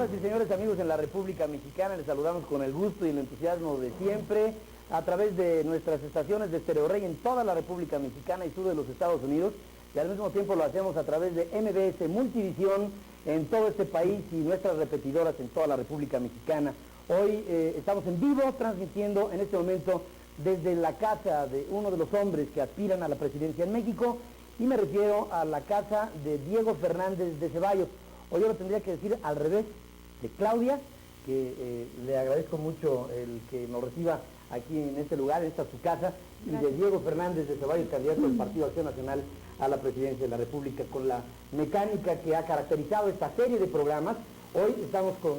Señoras y señores, amigos en la República Mexicana, les saludamos con el gusto y el entusiasmo de siempre a través de nuestras estaciones de Stereo Rey en toda la República Mexicana y sur de los Estados Unidos, y al mismo tiempo lo hacemos a través de MBS Multivisión en todo este país y nuestras repetidoras en toda la República Mexicana. Hoy estamos en vivo transmitiendo en este momento desde la casa de uno de los hombres que aspiran a la presidencia en México, y me refiero a la casa de Diego Fernández de Ceballos. Hoy yo lo tendría que decir al revés, de Claudia, que le agradezco mucho el que nos reciba aquí en este lugar, en esta su casa, gracias. Y de Diego Fernández de Ceballos, candidato del Partido Acción Nacional a la presidencia de la República, con la mecánica que ha caracterizado esta serie de programas. Hoy estamos con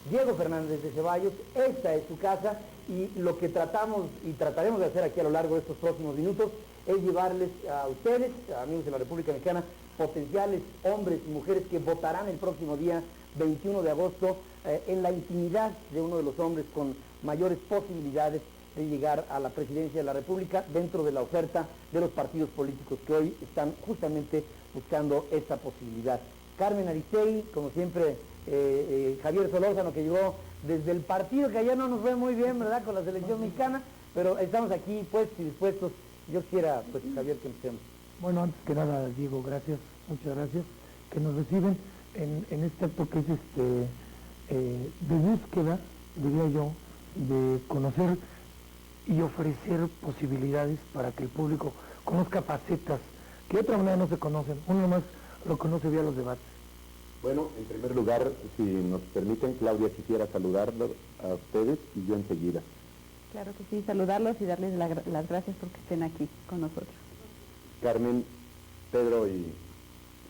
Diego Fernández de Ceballos, esta es su casa, y lo que tratamos y trataremos de hacer aquí a lo largo de estos próximos minutos es llevarles a ustedes, amigos de la República Mexicana, potenciales hombres y mujeres que votarán el próximo día 21 de agosto en la intimidad de uno de los hombres con mayores posibilidades de llegar a la presidencia de la República dentro de la oferta de los partidos políticos que hoy están justamente buscando esta posibilidad. Carmen Aristegui, como siempre, Javier Solórzano, que llegó desde el partido que ayer no nos fue muy bien, ¿verdad?, con la selección mexicana, pero estamos aquí puestos y dispuestos. Yo quisiera, pues, Javier, que empecemos. Bueno, antes que nada, Diego, gracias, muchas gracias, que nos reciben en este acto que es de búsqueda, diría yo, de conocer y ofrecer posibilidades para que el público conozca facetas que de otra manera no se conocen. Uno más lo conoce vía los debates. Bueno, en primer lugar, si nos permiten, Claudia, quisiera saludarlos a ustedes y yo enseguida. Claro que sí, saludarlos y darles las gracias porque estén aquí con nosotros. Carmen, Pedro y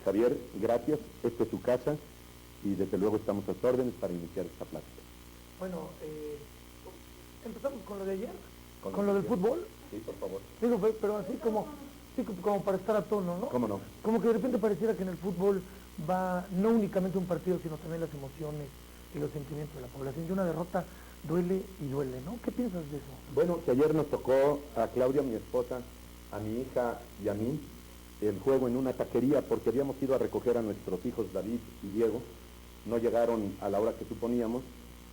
Javier, gracias. Esta es su casa y desde luego estamos a sus órdenes para iniciar esta plática. Bueno, empezamos con lo de ayer, con lo del fútbol. Sí, por favor. Digo, pero así como para estar a tono, ¿no? ¿Cómo no? Como que de repente pareciera que en el fútbol va no únicamente un partido, sino también las emociones y los sentimientos de la población. Y una derrota duele y duele, ¿no? ¿Qué piensas de eso? Bueno, que ayer nos tocó a Claudia, mi esposa, a mi hija y a mí, el juego en una taquería, porque habíamos ido a recoger a nuestros hijos David y Diego, no llegaron a la hora que suponíamos,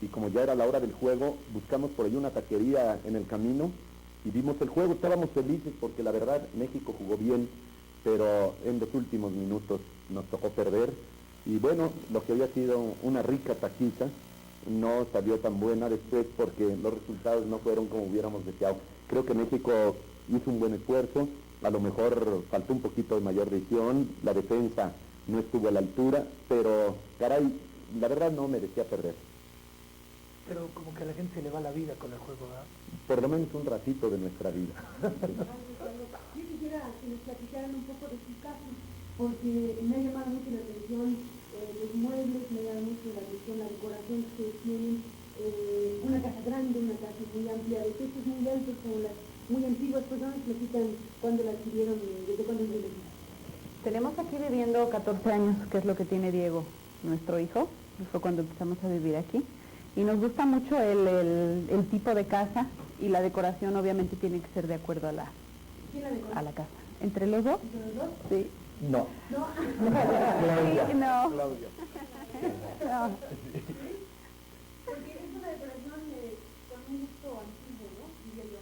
y como ya era la hora del juego, buscamos por ahí una taquería en el camino, y vimos el juego. Estábamos felices porque la verdad México jugó bien, pero en los últimos minutos nos tocó perder, y bueno, lo que había sido una rica taquita, no salió tan buena después porque los resultados no fueron como hubiéramos deseado. Creo que México hizo un buen esfuerzo, a lo mejor faltó un poquito de mayor visión, la defensa no estuvo a la altura, pero caray, la verdad no merecía perder. Pero como que a la gente se le va la vida con el juego, ¿verdad? Por lo menos un ratito de nuestra vida. Yo quisiera que nos platicaran un poco de su casa, porque me ha llamado mucho la atención los muebles, me llama mucho la atención la decoración que tienen, una casa grande, una casa muy amplia, de techos muy altos, como las muy antiguas personas platican cuando la adquirieron y desde cuándo viven. Tenemos aquí viviendo 14 años, que es lo que tiene Diego, nuestro hijo, fue cuando empezamos a vivir aquí, y nos gusta mucho el tipo de casa, y la decoración obviamente tiene que ser de acuerdo a la casa. ¿Entre los dos? ¿Entre los dos? Sí. No. ¿No? Claudia. Sí, no. Claudia. No. Porque es una decoración con un gusto antiguo, ¿no? Diría yo.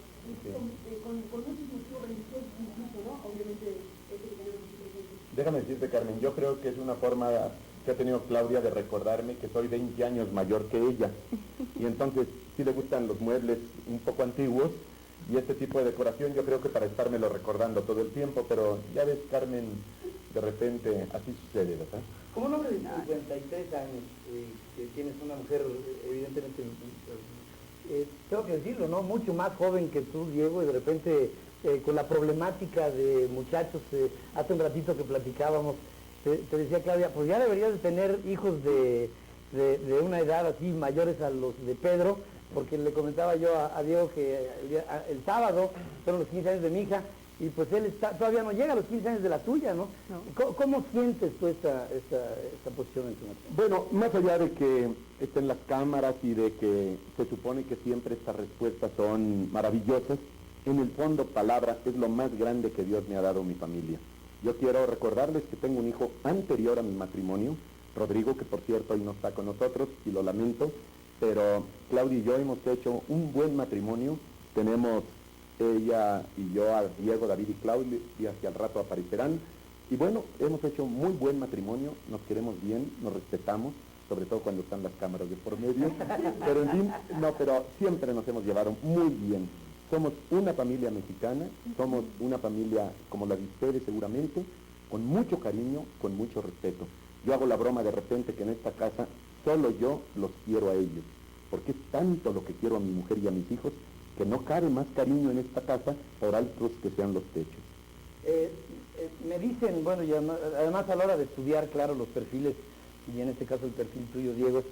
Con muchos motivos religiosos incluso, ¿no? Obviamente, que tenemos aquí presente. Déjame decirte, Carmen, yo creo que es una forma que ha tenido Claudia de recordarme que soy 20 años mayor que ella, y entonces sí le gustan los muebles un poco antiguos, y este tipo de decoración yo creo que para estármelo recordando todo el tiempo, pero ya ves, Carmen, de repente así sucede, ¿verdad? Como un hombre de 53 años, que tienes una mujer evidentemente, tengo que decirlo, ¿no?, mucho más joven que tú, Diego, y de repente con la problemática de muchachos, hace un ratito que platicábamos, te decía Claudia, pues ya deberías de tener hijos de una edad así mayores a los de Pedro, porque le comentaba yo a Diego que el sábado fueron los 15 años de mi hija, y pues él todavía no llega a los 15 años de la tuya, ¿no? ¿Cómo sientes tú esta posición en tu matrimonio? Bueno, más allá de que estén las cámaras y de que se supone que siempre estas respuestas son maravillosas, en el fondo, palabra es lo más grande que Dios me ha dado a mi familia. Yo quiero recordarles que tengo un hijo anterior a mi matrimonio, Rodrigo, que por cierto hoy no está con nosotros, y lo lamento, pero Claudia y yo hemos hecho un buen matrimonio. Tenemos ella y yo a Diego, David y Claudia, y hacia el rato aparecerán. Y bueno, hemos hecho muy buen matrimonio, nos queremos bien, nos respetamos, sobre todo cuando están las cámaras de por medio, pero en fin, no, pero siempre nos hemos llevado muy bien. Somos una familia mexicana, somos una familia como la de ustedes seguramente, con mucho cariño, con mucho respeto. Yo hago la broma de repente que en esta casa solo yo los quiero a ellos, porque es tanto lo que quiero a mi mujer y a mis hijos, que no cabe más cariño en esta casa, por altos que sean los techos. Me dicen, bueno, y además a la hora de estudiar, claro, los perfiles, y en este caso el perfil tuyo, Diego,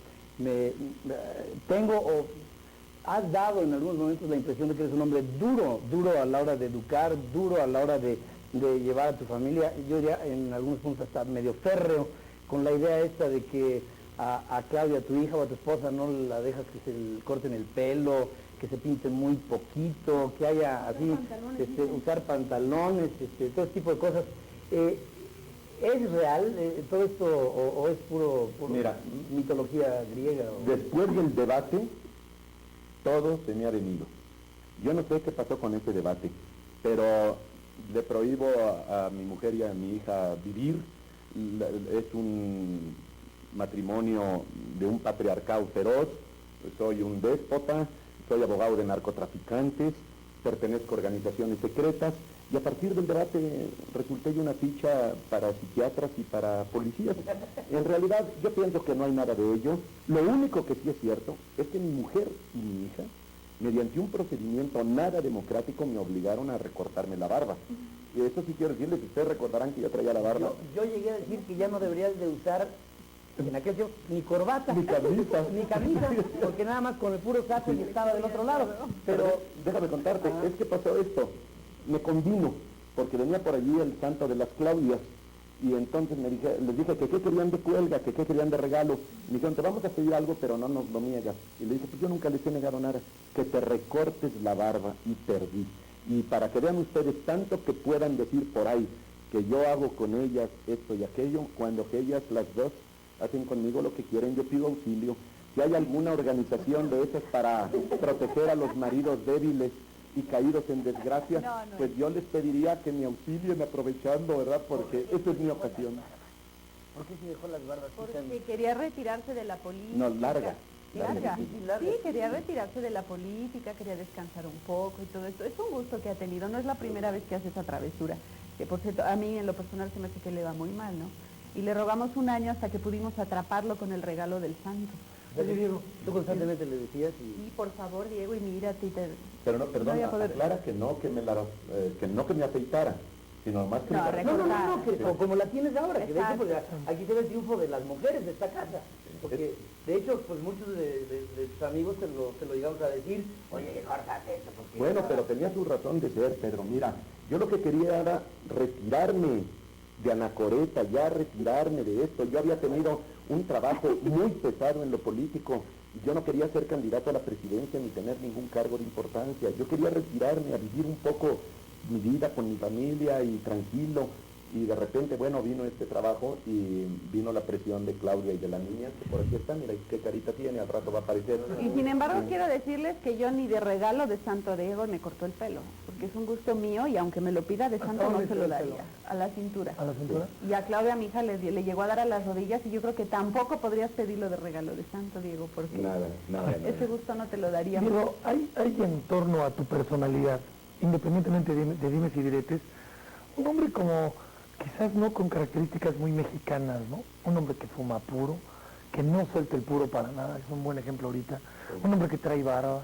has dado en algunos momentos la impresión de que eres un hombre duro a la hora de educar, duro a la hora de llevar a tu familia, yo diría en algunos puntos hasta medio férreo, con la idea esta de que a Claudia, a tu hija o a tu esposa, no la dejas que se corten el pelo, que se pinten muy poquito, que haya así, usar pantalones, todo ese tipo de cosas. ¿Es real todo esto o es puro Mira, mitología griega? Después del debate, todo se me ha venido. Yo no sé qué pasó con ese debate, pero le prohíbo a mi mujer y a mi hija vivir. Es un matrimonio de un patriarcado feroz, soy un déspota, soy abogado de narcotraficantes, pertenezco a organizaciones secretas, y a partir del debate resulté yo una ficha para psiquiatras y para policías. En realidad yo pienso que no hay nada de ello. Lo único que sí es cierto es que mi mujer y mi hija, mediante un procedimiento nada democrático, me obligaron a recortarme la barba. Y eso sí quiero decirles, ustedes recordarán que yo traía la barba. Yo llegué a decir que ya no deberías de usar en aquel tiempo ni corbata, ni camisa, porque nada más con el puro saco y estaba del otro lado. Pero déjame contarte, es que pasó esto, me convino, porque venía por allí el santo de las Claudias, y entonces les dije que qué querían de cuelga, que qué querían de regalo. Me dijeron, te vamos a pedir algo, pero no nos lo niegas. Y le dije, pues yo nunca les he negado nada, que te recortes la barba, y perdí. Y para que vean ustedes tanto que puedan decir por ahí que yo hago con ellas esto y aquello, cuando que ellas las dos hacen conmigo lo que quieren, yo pido auxilio. Si hay alguna organización de esas para proteger a los maridos débiles y caídos en desgracia, pues yo les pediría que me auxilien aprovechando, ¿verdad? Porque esa es mi ocasión. ¿Por qué se dejó las barbas? Porque quería retirarse de la política. No, larga. Larga. Sí, quería retirarse de la política, quería descansar un poco y todo esto. Es un gusto que ha tenido, no es la primera vez que hace esa travesura. Que por cierto, a mí en lo personal se me hace que le va muy mal, ¿no? Y le rogamos un año hasta que pudimos atraparlo con el regalo del santo. Oye, Diego, tú constantemente le decías y... Sí, por favor, Diego, y mírate y te... Pero no, perdón, aclara que no que me afeitara, sino más que... No, como la tienes ahora, que de hecho, pues, Exacto. aquí se ve el triunfo de las mujeres de esta casa. Porque, de hecho, pues muchos de tus amigos te lo llegamos a decir, oye, córtate esto, porque... Bueno, pero tenía su razón de ser, Pedro. Mira, yo lo que quería era retirarme de Anacoreta, ya retirarme de esto. Yo había tenido un trabajo muy pesado en lo político. Yo no quería ser candidato a la presidencia ni tener ningún cargo de importancia. Yo quería retirarme a vivir un poco mi vida con mi familia y tranquilo. Y de repente, bueno, vino este trabajo y vino la presión de Claudia y de la niña, que por aquí está, mira qué carita tiene, al rato va a aparecer. Y sin embargo quiero decirles que yo ni de regalo de Santo Diego me cortó el pelo, porque es un gusto mío y aunque me lo pida de santo no se lo daría, a la cintura. ¿A la cintura? Y a Claudia, mi hija, le llegó a dar a las rodillas y yo creo que tampoco podrías pedirlo de regalo de Santo Diego, porque Nada. ese gusto no te lo daría. Diego, hay en torno a tu personalidad, independientemente de dimes y diretes, un hombre como... quizás no con características muy mexicanas, ¿no? Un hombre que fuma puro, que no suelta el puro para nada, es un buen ejemplo ahorita. Un hombre que trae barba,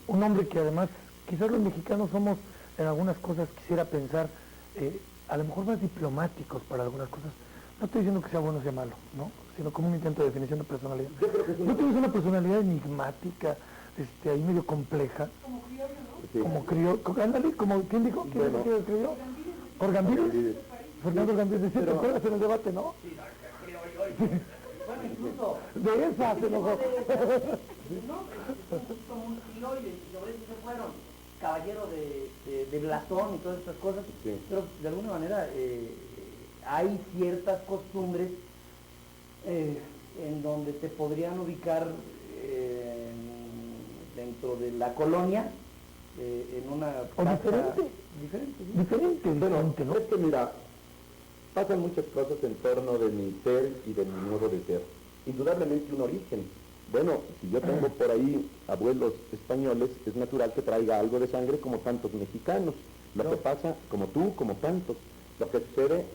un hombre que además, quizás los mexicanos somos en algunas cosas, quisiera pensar, a lo mejor más diplomáticos para algunas cosas. No estoy diciendo que sea bueno o sea malo, ¿no? Sino como un intento de definición de personalidad. No tienes una personalidad enigmática, ahí medio compleja. Como criollo, ¿no? Sí. Como criollo, ándale, como, ¿quién dijo? ¿Quién dijo que criollo? ¿Orgambiris? Fernando Orgambiris, ¿te acuerdas en el debate, no? Sí, bueno, incluso... De esa se enojó. Como un criollo, y sobre eso se fueron caballero de blasón y todas estas cosas, pero de alguna manera hay ciertas costumbres en donde te podrían ubicar dentro de la colonia, en una O casa diferente. sí. Diferente, Bueno, ¿no? es que mira, pasan muchas cosas en torno de mi ser y de mi modo de ser. Indudablemente un origen. Bueno, si yo tengo por ahí abuelos españoles, es natural que traiga algo de sangre como tantos mexicanos. Lo que pasa, como tú, como tantos. Lo que sucede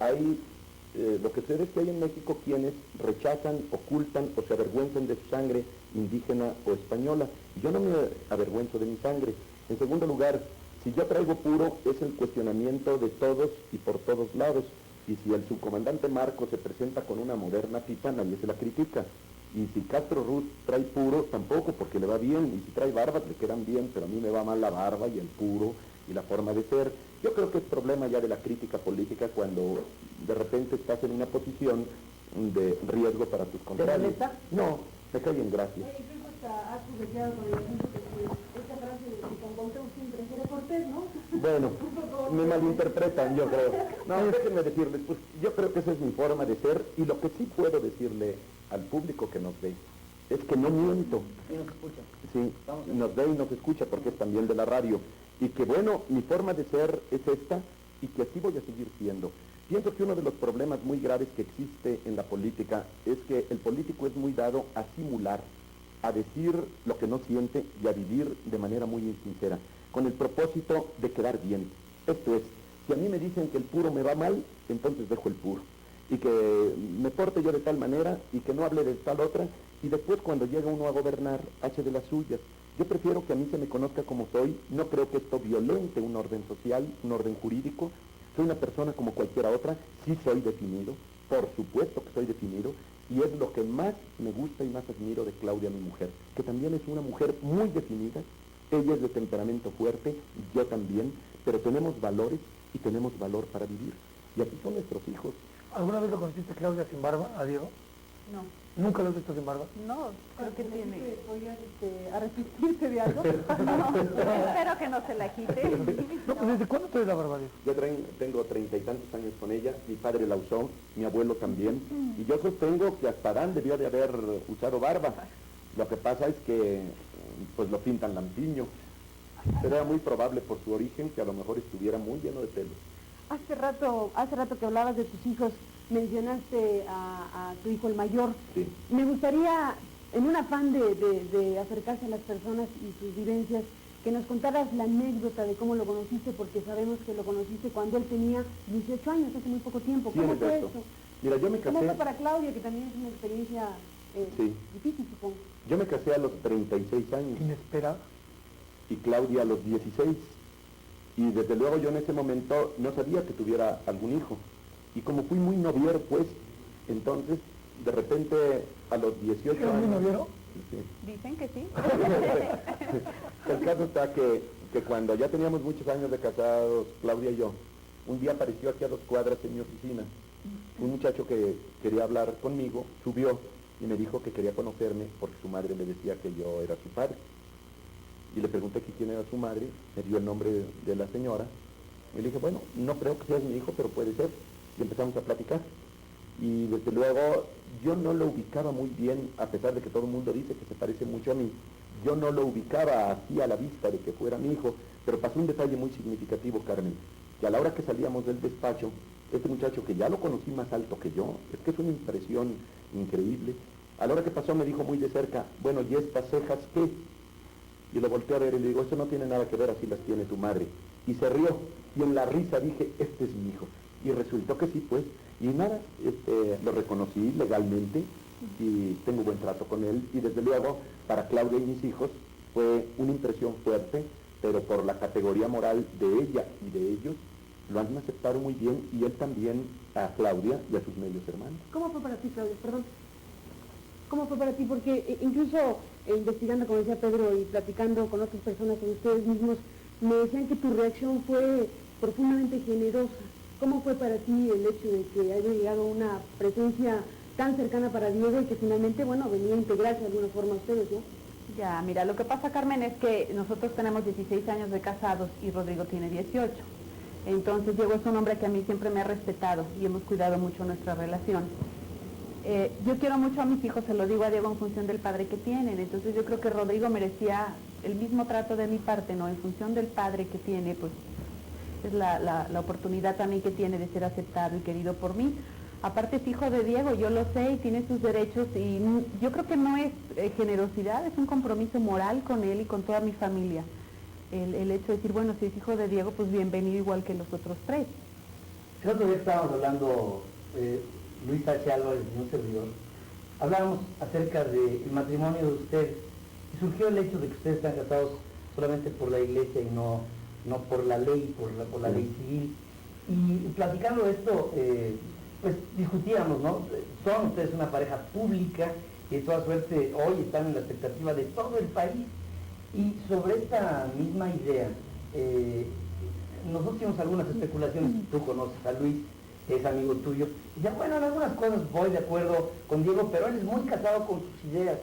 es que hay en México quienes rechazan, ocultan o se avergüenzan de su sangre indígena o española. Yo no me avergüenzo de mi sangre. En segundo lugar, si yo traigo puro, es el cuestionamiento de todos y por todos lados. Y si el subcomandante Marcos se presenta con una moderna pipa, nadie se la critica. Y si Castro Ruz trae puro, tampoco, porque le va bien. Y si trae barbas, le quedan bien, pero a mí me va mal la barba y el puro y la forma de ser. Yo creo que es problema ya de la crítica política cuando de repente estás en una posición de riesgo para tus contrarios. molesta? No, me cae en gracia. Incluso hasta has jugueteado con el ejemplo de que esta frase de que con Pompeu siempre será Cortés, ¿no? Bueno, me malinterpretan, yo creo. No, déjenme decirles, pues yo creo que esa es mi forma de ser y lo que sí puedo decirle al público que nos ve es que no miento. ¿Quién nos escucha? Sí, nos ve y nos escucha porque es también de la radio. Y que bueno, mi forma de ser es esta y que así voy a seguir siendo. Pienso que uno de los problemas muy graves que existe en la política es que el político es muy dado a simular, a decir lo que no siente y a vivir de manera muy insincera, con el propósito de quedar bien. Esto es, si a mí me dicen que el puro me va mal, entonces dejo el puro. Y que me porte yo de tal manera y que no hable de tal otra, y después cuando llega uno a gobernar, hace de las suyas. Yo prefiero que a mí se me conozca como soy, no creo que esto violente un orden social, un orden jurídico. Soy una persona como cualquiera otra, sí soy definido, por supuesto que soy definido, y es lo que más me gusta y más admiro de Claudia, mi mujer, que también es una mujer muy definida. Ella es de temperamento fuerte, yo también, pero tenemos valores y tenemos valor para vivir. Y aquí son nuestros hijos. ¿Alguna vez lo conociste, Claudia, sin barba, a Diego? No, ¿Nunca lo has visto sin barba? no, creo que tiene. ¿Podrías arrepentirse de algo? No, espero que no se la quite. No, pues ¿desde cuándo traes la barba, Diego? Yo tengo 30 y tantos años con ella, mi padre la usó, mi abuelo también, y yo sostengo que hasta Adán debió de haber usado barba. Lo que pasa es que pues lo pintan lampiño, pero era muy probable por su origen que a lo mejor estuviera muy lleno de pelo. Hace rato que hablabas de tus hijos, mencionaste a tu hijo el mayor. Sí. Me gustaría, en un afán de acercarse a las personas y sus vivencias, que nos contaras la anécdota de cómo lo conociste, porque sabemos que lo conociste cuando él tenía 18 años, hace muy poco tiempo. Sí, ¿Cómo es fue cierto. eso? Mira, yo me ¿Cómo fue casé, para Claudia, que también es una experiencia Sí. difícil, supongo? yo me casé a los 36 años Inesperado. y Claudia a los 16. Y desde luego yo en ese momento no sabía que tuviera algún hijo. Y como fui muy noviero, pues, entonces, de repente, a los 18 ¿Eres muy años... noviero? Sí. Dicen que sí. El caso está que cuando ya teníamos muchos años de casados, Claudia y yo, un día apareció aquí a 2 cuadras en mi oficina un muchacho que quería hablar conmigo, subió y me dijo que quería conocerme porque su madre le decía que yo era su padre. Y le pregunté que quién era su madre, me dio el nombre de la señora, y le dije, bueno, no creo que seas mi hijo, pero puede ser. Y empezamos a platicar. Y desde luego yo no lo ubicaba muy bien, a pesar de que todo el mundo dice que se parece mucho a mí, yo no lo ubicaba así a la vista de que fuera mi hijo, pero pasó un detalle muy significativo, Carmen, que a la hora que salíamos del despacho, este muchacho que ya lo conocí más alto que yo, es que es una impresión increíble, a la hora que pasó me dijo muy de cerca, bueno, ¿y estas cejas qué? Y lo volteé a ver y le digo, eso no tiene nada que ver, así las tiene tu madre. Y se rió, y en la risa dije, este es mi hijo. Y resultó que sí, pues, y nada, lo reconocí legalmente y tengo buen trato con él. Y desde luego, para Claudia y mis hijos, fue una impresión fuerte, pero por la categoría moral de ella y de ellos, lo han aceptado muy bien, y él también a Claudia y a sus medios hermanos. ¿Cómo fue para ti, Claudia? Perdón. ¿Cómo fue para ti? Porque incluso investigando, como decía Pedro, y platicando con otras personas, con ustedes mismos, me decían que tu reacción fue profundamente generosa. ¿Cómo fue para ti el hecho de que haya llegado una presencia tan cercana para Diego y que finalmente, bueno, venía a integrarse de alguna forma a ustedes, ¿no? Ya, mira, lo que pasa, Carmen, es que nosotros tenemos 16 años de casados y Rodrigo tiene 18. Entonces Diego es un hombre que a mí siempre me ha respetado y hemos cuidado mucho nuestra relación. Yo quiero mucho a mis hijos, se lo digo a Diego en función del padre que tienen, entonces yo creo que Rodrigo merecía el mismo trato de mi parte, ¿no? En función del padre que tiene, pues es la oportunidad también que tiene de ser aceptado y querido por mí. Aparte es hijo de Diego, yo lo sé y tiene sus derechos y yo creo que no es generosidad, es un compromiso moral con él y con toda mi familia. El hecho de decir, bueno, si es hijo de Diego, pues bienvenido igual que los otros 3. El otro día estábamos hablando, Luis H. Álvarez y un servidor, hablábamos acerca del matrimonio de ustedes y surgió el hecho de que ustedes están casados solamente por la iglesia y no por la ley, por la ley civil. Y platicando esto, pues discutíamos, ¿no? Son ustedes una pareja pública y de toda suerte hoy están en la expectativa de todo el país. Y sobre esta misma idea, nosotros hicimos algunas especulaciones, tú conoces a Luis, es amigo tuyo, y ya bueno, en algunas cosas voy de acuerdo con Diego, pero él es muy casado con sus ideas.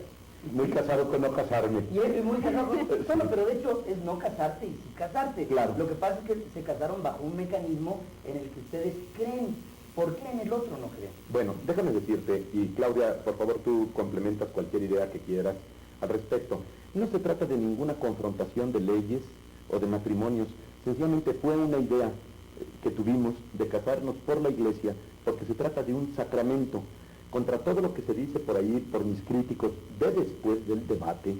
Muy casado con no casarme. Y él es muy casado con solo, pero de hecho es no casarte y sí casarte. Claro. Lo que pasa es que se casaron bajo un mecanismo en el que ustedes creen. ¿Por qué en el otro no creen? Bueno, déjame decirte, y Claudia, por favor tú complementas cualquier idea que quieras al respecto. No se trata de ninguna confrontación de leyes o de matrimonios, sencillamente fue una idea que tuvimos de casarnos por la iglesia, porque se trata de un sacramento. Contra todo lo que se dice por ahí, por mis críticos, de después del debate,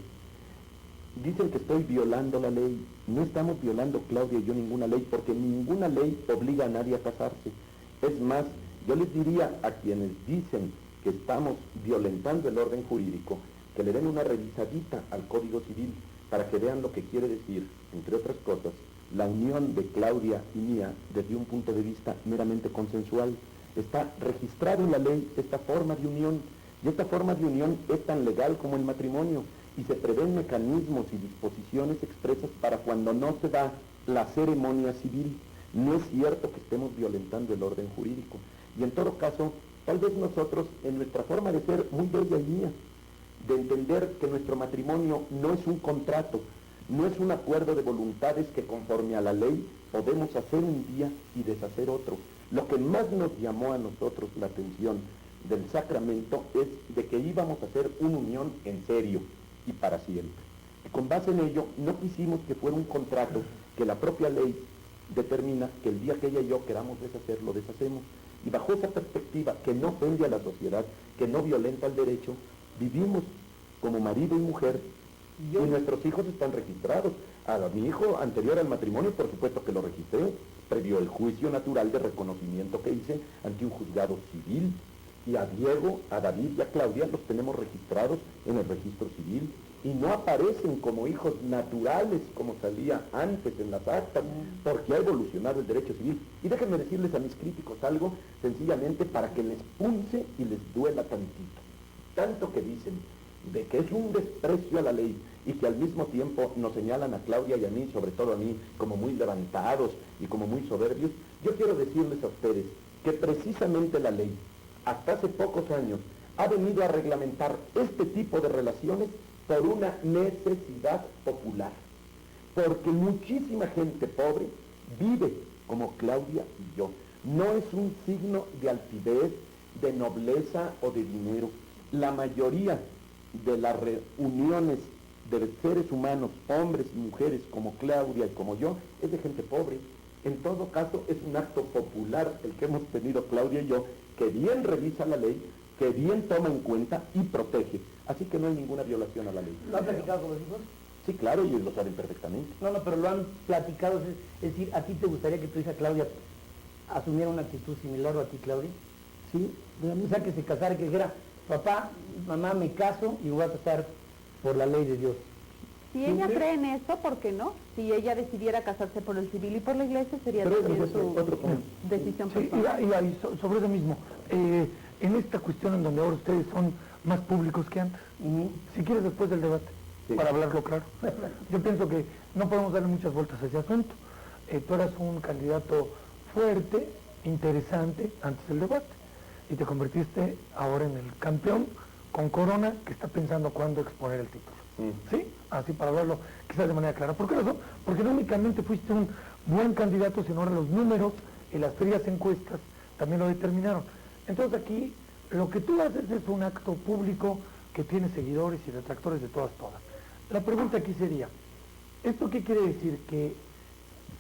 dicen que estoy violando la ley. No estamos violando, Claudia y yo, ninguna ley, porque ninguna ley obliga a nadie a casarse. Es más, yo les diría a quienes dicen que estamos violentando el orden jurídico, que le den una revisadita al Código Civil para que vean lo que quiere decir, entre otras cosas, la unión de Claudia y mía desde un punto de vista meramente consensual. Está registrado en la ley esta forma de unión, y esta forma de unión es tan legal como el matrimonio, y se prevén mecanismos y disposiciones expresas para cuando no se da la ceremonia civil. No es cierto que estemos violentando el orden jurídico. Y en todo caso, tal vez nosotros, en nuestra forma de ser muy bella y mía, de entender que nuestro matrimonio no es un contrato, no es un acuerdo de voluntades que conforme a la ley podemos hacer un día y deshacer otro. Lo que más nos llamó a nosotros la atención del sacramento es de que íbamos a hacer una unión en serio y para siempre. Y con base en ello, no quisimos que fuera un contrato que la propia ley determina que el día que ella y yo queramos deshacer, lo deshacemos. Y bajo esa perspectiva que no ofende a la sociedad, que no violenta el derecho, vivimos como marido y mujer, y nuestros hijos están registrados. A mi hijo anterior al matrimonio, por supuesto que lo registré, previo el juicio natural de reconocimiento que hice ante un juzgado civil. Y a Diego, a David y a Claudia los tenemos registrados en el registro civil y no aparecen como hijos naturales como salía antes en las actas, porque ha evolucionado el derecho civil. Y déjenme decirles a mis críticos algo, sencillamente para que les punce y les duela tantito. Tanto que dicen de que es un desprecio a la ley y que al mismo tiempo nos señalan a Claudia y a mí, sobre todo a mí, como muy levantados y como muy soberbios. Yo quiero decirles a ustedes que precisamente la ley, hasta hace pocos años, ha venido a reglamentar este tipo de relaciones por una necesidad popular. Porque muchísima gente pobre vive como Claudia y yo. No es un signo de altivez, de nobleza o de dinero. La mayoría de las reuniones de seres humanos, hombres y mujeres como Claudia y como yo, es de gente pobre. En todo caso, es un acto popular el que hemos tenido Claudia y yo, que bien revisa la ley, que bien toma en cuenta y protege. Así que no hay ninguna violación a la ley. ¿Lo han platicado con los hijos? Sí, claro, ellos lo saben perfectamente. No, pero lo han platicado. Es decir, ¿a ti te gustaría que tu hija Claudia asumiera una actitud similar o a ti, Claudia? Sí. O sea, que se casara y que dijera, papá, mamá, me caso y voy a casar por la ley de Dios. Si ella cree en eso, ¿por qué no? Si ella decidiera casarse por el civil y por la iglesia, sería también su decisión personal. Y sobre eso mismo, en esta cuestión en donde ahora ustedes son más públicos que antes, si quieres después del debate, para hablarlo claro, yo pienso que no podemos darle muchas vueltas a ese asunto. Tú eras un candidato fuerte, interesante antes del debate, y te convertiste ahora en el campeón con Corona, que está pensando cuándo exponer el título. ¿Sí? Así para hablarlo quizás de manera clara. ¿Por qué razón? Porque no únicamente fuiste un buen candidato, sino ahora los números y las frías encuestas también lo determinaron. Entonces aquí lo que tú haces es un acto público que tiene seguidores y detractores de todas. La pregunta aquí sería, ¿esto qué quiere decir? Que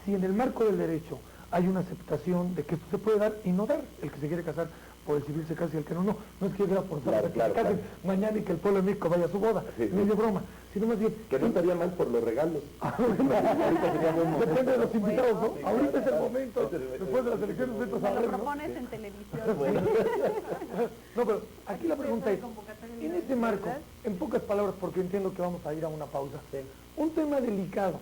si en el marco del derecho hay una aceptación de que esto se puede dar y no dar, el que se quiere casar por el civil se casa y el que no, no es que quiera forzar a que se casen mañana y que el pueblo de México vaya a su boda, ni de broma, sino más bien... Que no estaría mal por los regalos. Depende de los invitados, ¿no? Ahorita es el momento, después de las elecciones de estos Me lo saber, ¿no? propones en televisión. No, pero aquí la pregunta es, en este marco, en pocas palabras, porque entiendo que vamos a ir a una pausa, un tema delicado,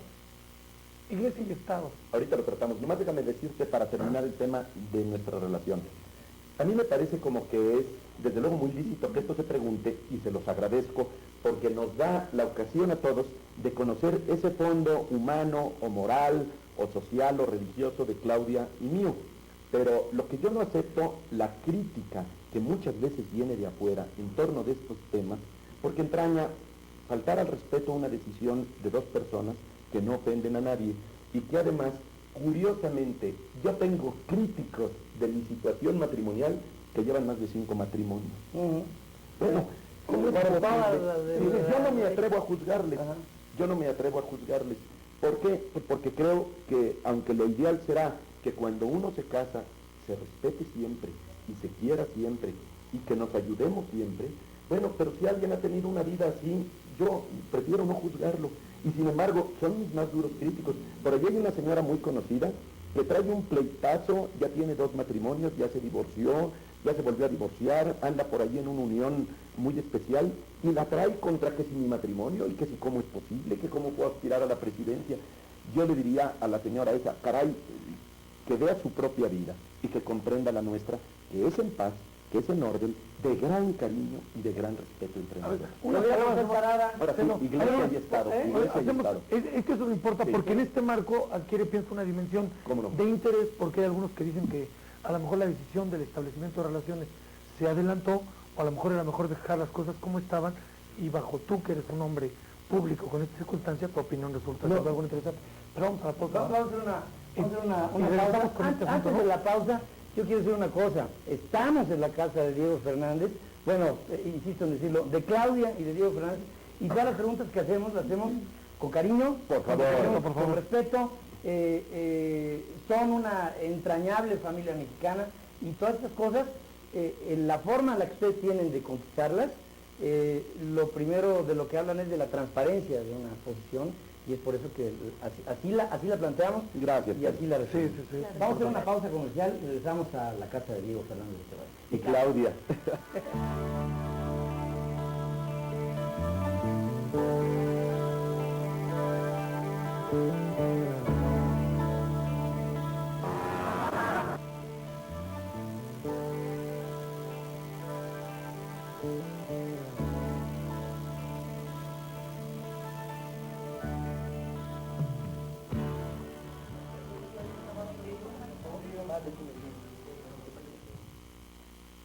Iglesia y Estado. Ahorita lo tratamos. Nomás déjame decirte para terminar el tema de nuestra relación. A mí me parece como que es, desde luego, muy lícito que esto se pregunte y se los agradezco porque nos da la ocasión a todos de conocer ese fondo humano o moral o social o religioso de Claudia y mío. Pero lo que yo no acepto, la crítica que muchas veces viene de afuera en torno de estos temas, porque entraña faltar al respeto a una decisión de dos personas que no ofenden a nadie y que además, curiosamente, yo tengo críticos de mi situación matrimonial que llevan más de 5 matrimonios. Bueno, yo no me atrevo a juzgarles, yo no me atrevo a juzgarles. ¿Por qué? Pues porque creo que, aunque lo ideal será que cuando uno se casa, se respete siempre y se quiera siempre y que nos ayudemos siempre, bueno, pero si alguien ha tenido una vida así, yo prefiero no juzgarlo. Y sin embargo, son mis más duros críticos. Por allí hay una señora muy conocida que trae un pleitazo, ya tiene 2 matrimonios, ya se divorció, ya se volvió a divorciar, anda por allí en una unión muy especial y la trae contra que si mi matrimonio y que si cómo es posible, que cómo puedo aspirar a la presidencia. Yo le diría a la señora esa, caray, que vea su propia vida y que comprenda la nuestra, que es en paz, que es en orden, de gran cariño y de gran respeto entre nosotros. Una palabra separada. Ahora sí, Iglesia y Estado. Iglesia y Estado. Es que eso no importa, porque en este marco adquiere, pienso, una dimensión de interés, porque hay algunos que dicen que a lo mejor la decisión del establecimiento de relaciones se adelantó, o a lo mejor era mejor dejar las cosas como estaban, y bajo tú, que eres un hombre público con esta circunstancia, tu opinión resulta ser algo interesante. Pero vamos a la pausa. Vamos a hacer una pausa. Antes de la pausa, yo quiero decir una cosa. Estamos en la casa de Diego Fernández, bueno, insisto en decirlo, de Claudia y de Diego Fernández, y todas las preguntas que hacemos, las hacemos con cariño, por favor, con respeto. Son una entrañable familia mexicana y todas estas cosas, en la forma en la que ustedes tienen de conquistarlas, lo primero de lo que hablan es de la transparencia de una posición, y es por eso que así la planteamos. Gracias. Y así la recibimos. Sí. Vamos a hacer una pausa comercial y regresamos a la casa de Diego Fernández de y Claudia.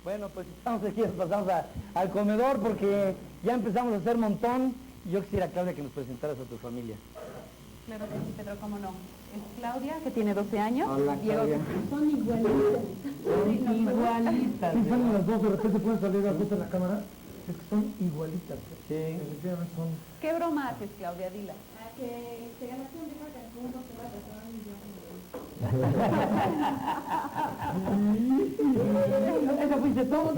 Bueno, pues estamos aquí, pasamos al comedor porque ya empezamos a hacer montón y yo quisiera, Claudia, que nos presentaras a tu familia. Claro que sí, Pedro, cómo no. Es Claudia, que tiene 12 años. Hola, Diego, Claudia. Son igualitas. Son igualitas. Si salen las dos, de repente pueden salir las dos en la cámara, es que son igualitas. Sí. Efectivamente son... ¿Qué broma haces, Claudia? Dila. A que se ganaste un libro que fue un doctor de persona y yo Esa fuiste tú. como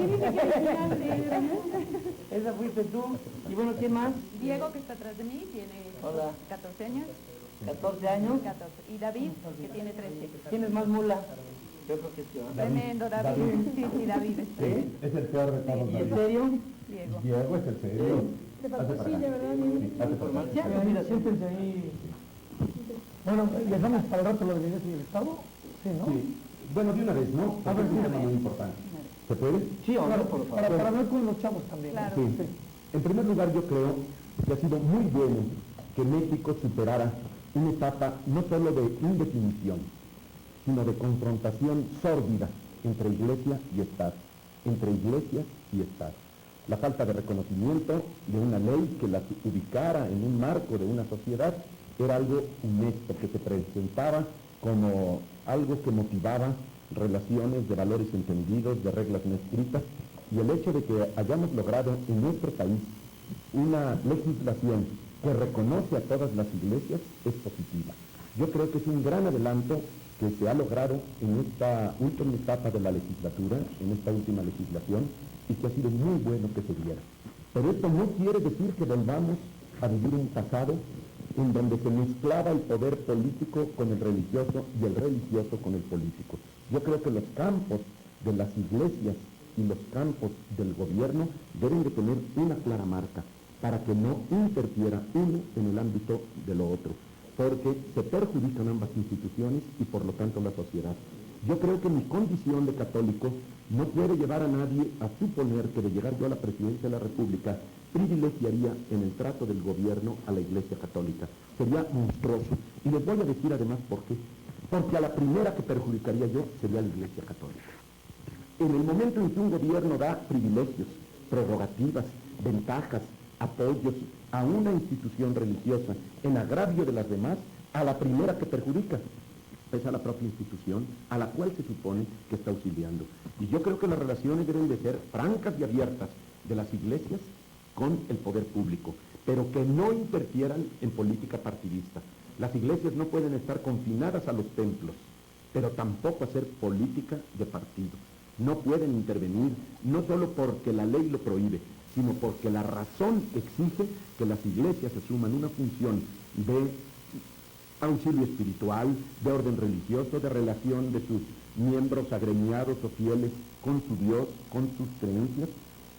Esa fuiste tú. Y bueno, ¿quién más? Diego, que está atrás de mí, tiene Hola. 14 años. 14 años. 14. Y David, que tiene 13. ¿Quién es más mula? Yo creo que es yo. Tremendo, David. Sí, David. Sí, es el peor de todos. ¿Y en serio? Diego. Diego es el serio. te faltó sí, de verdad, mi Ya, mira, siéntense ahí. Bueno, ¿dejamos para el rato lo de la Iglesia y el Estado? Sí, ¿no? Sí. Bueno, de una vez, ¿no? Porque es un tema muy importante. ¿Se puede? Sí, o no, Claro, por favor. para hablar con los chavos también. Claro. Sí. En primer lugar, yo creo que ha sido muy bueno que México superara una etapa no solo de indefinición, sino de confrontación sórdida entre Iglesia y Estado, entre Iglesia y Estado. La falta de reconocimiento de una ley que las ubicara en un marco de una sociedad era algo funesto, que se presentaba como algo que motivaba relaciones de valores entendidos, de reglas no escritas, Y el hecho de que hayamos logrado en nuestro país una legislación que reconoce a todas las iglesias es positiva. Yo creo que es un gran adelanto que se ha logrado en esta última etapa de la legislatura, en esta última legislación, y que ha sido muy bueno que se diera. Pero esto no quiere decir que volvamos a vivir un pasado en donde se mezclaba el poder político con el religioso y el religioso con el político. Yo creo que los campos de las iglesias y los campos del gobierno deben de tener una clara marca para que no interfiera uno en el ámbito de lo otro, porque se perjudican ambas instituciones y por lo tanto la sociedad. Yo creo que mi condición de católico no puede llevar a nadie a suponer que de llegar yo a la presidencia de la República privilegiaría en el trato del gobierno a la Iglesia Católica. Sería monstruoso. Y les voy a decir además por qué. Porque a la primera que perjudicaría yo sería la Iglesia Católica. En el momento en que un gobierno da privilegios, prerrogativas, ventajas, apoyos a una institución religiosa en agravio de las demás, a la primera que perjudica es a la propia institución a la cual se supone que está auxiliando. Y yo creo que las relaciones deben de ser francas y abiertas de las iglesias con el poder público, pero que no interfieran en política partidista. Las iglesias no pueden estar confinadas a los templos, pero tampoco hacer política de partido. No pueden intervenir, no solo porque la ley lo prohíbe, sino porque la razón exige que las iglesias asuman una función de auxilio espiritual, de orden religioso, de relación de sus miembros agremiados o fieles con su Dios, con sus creencias,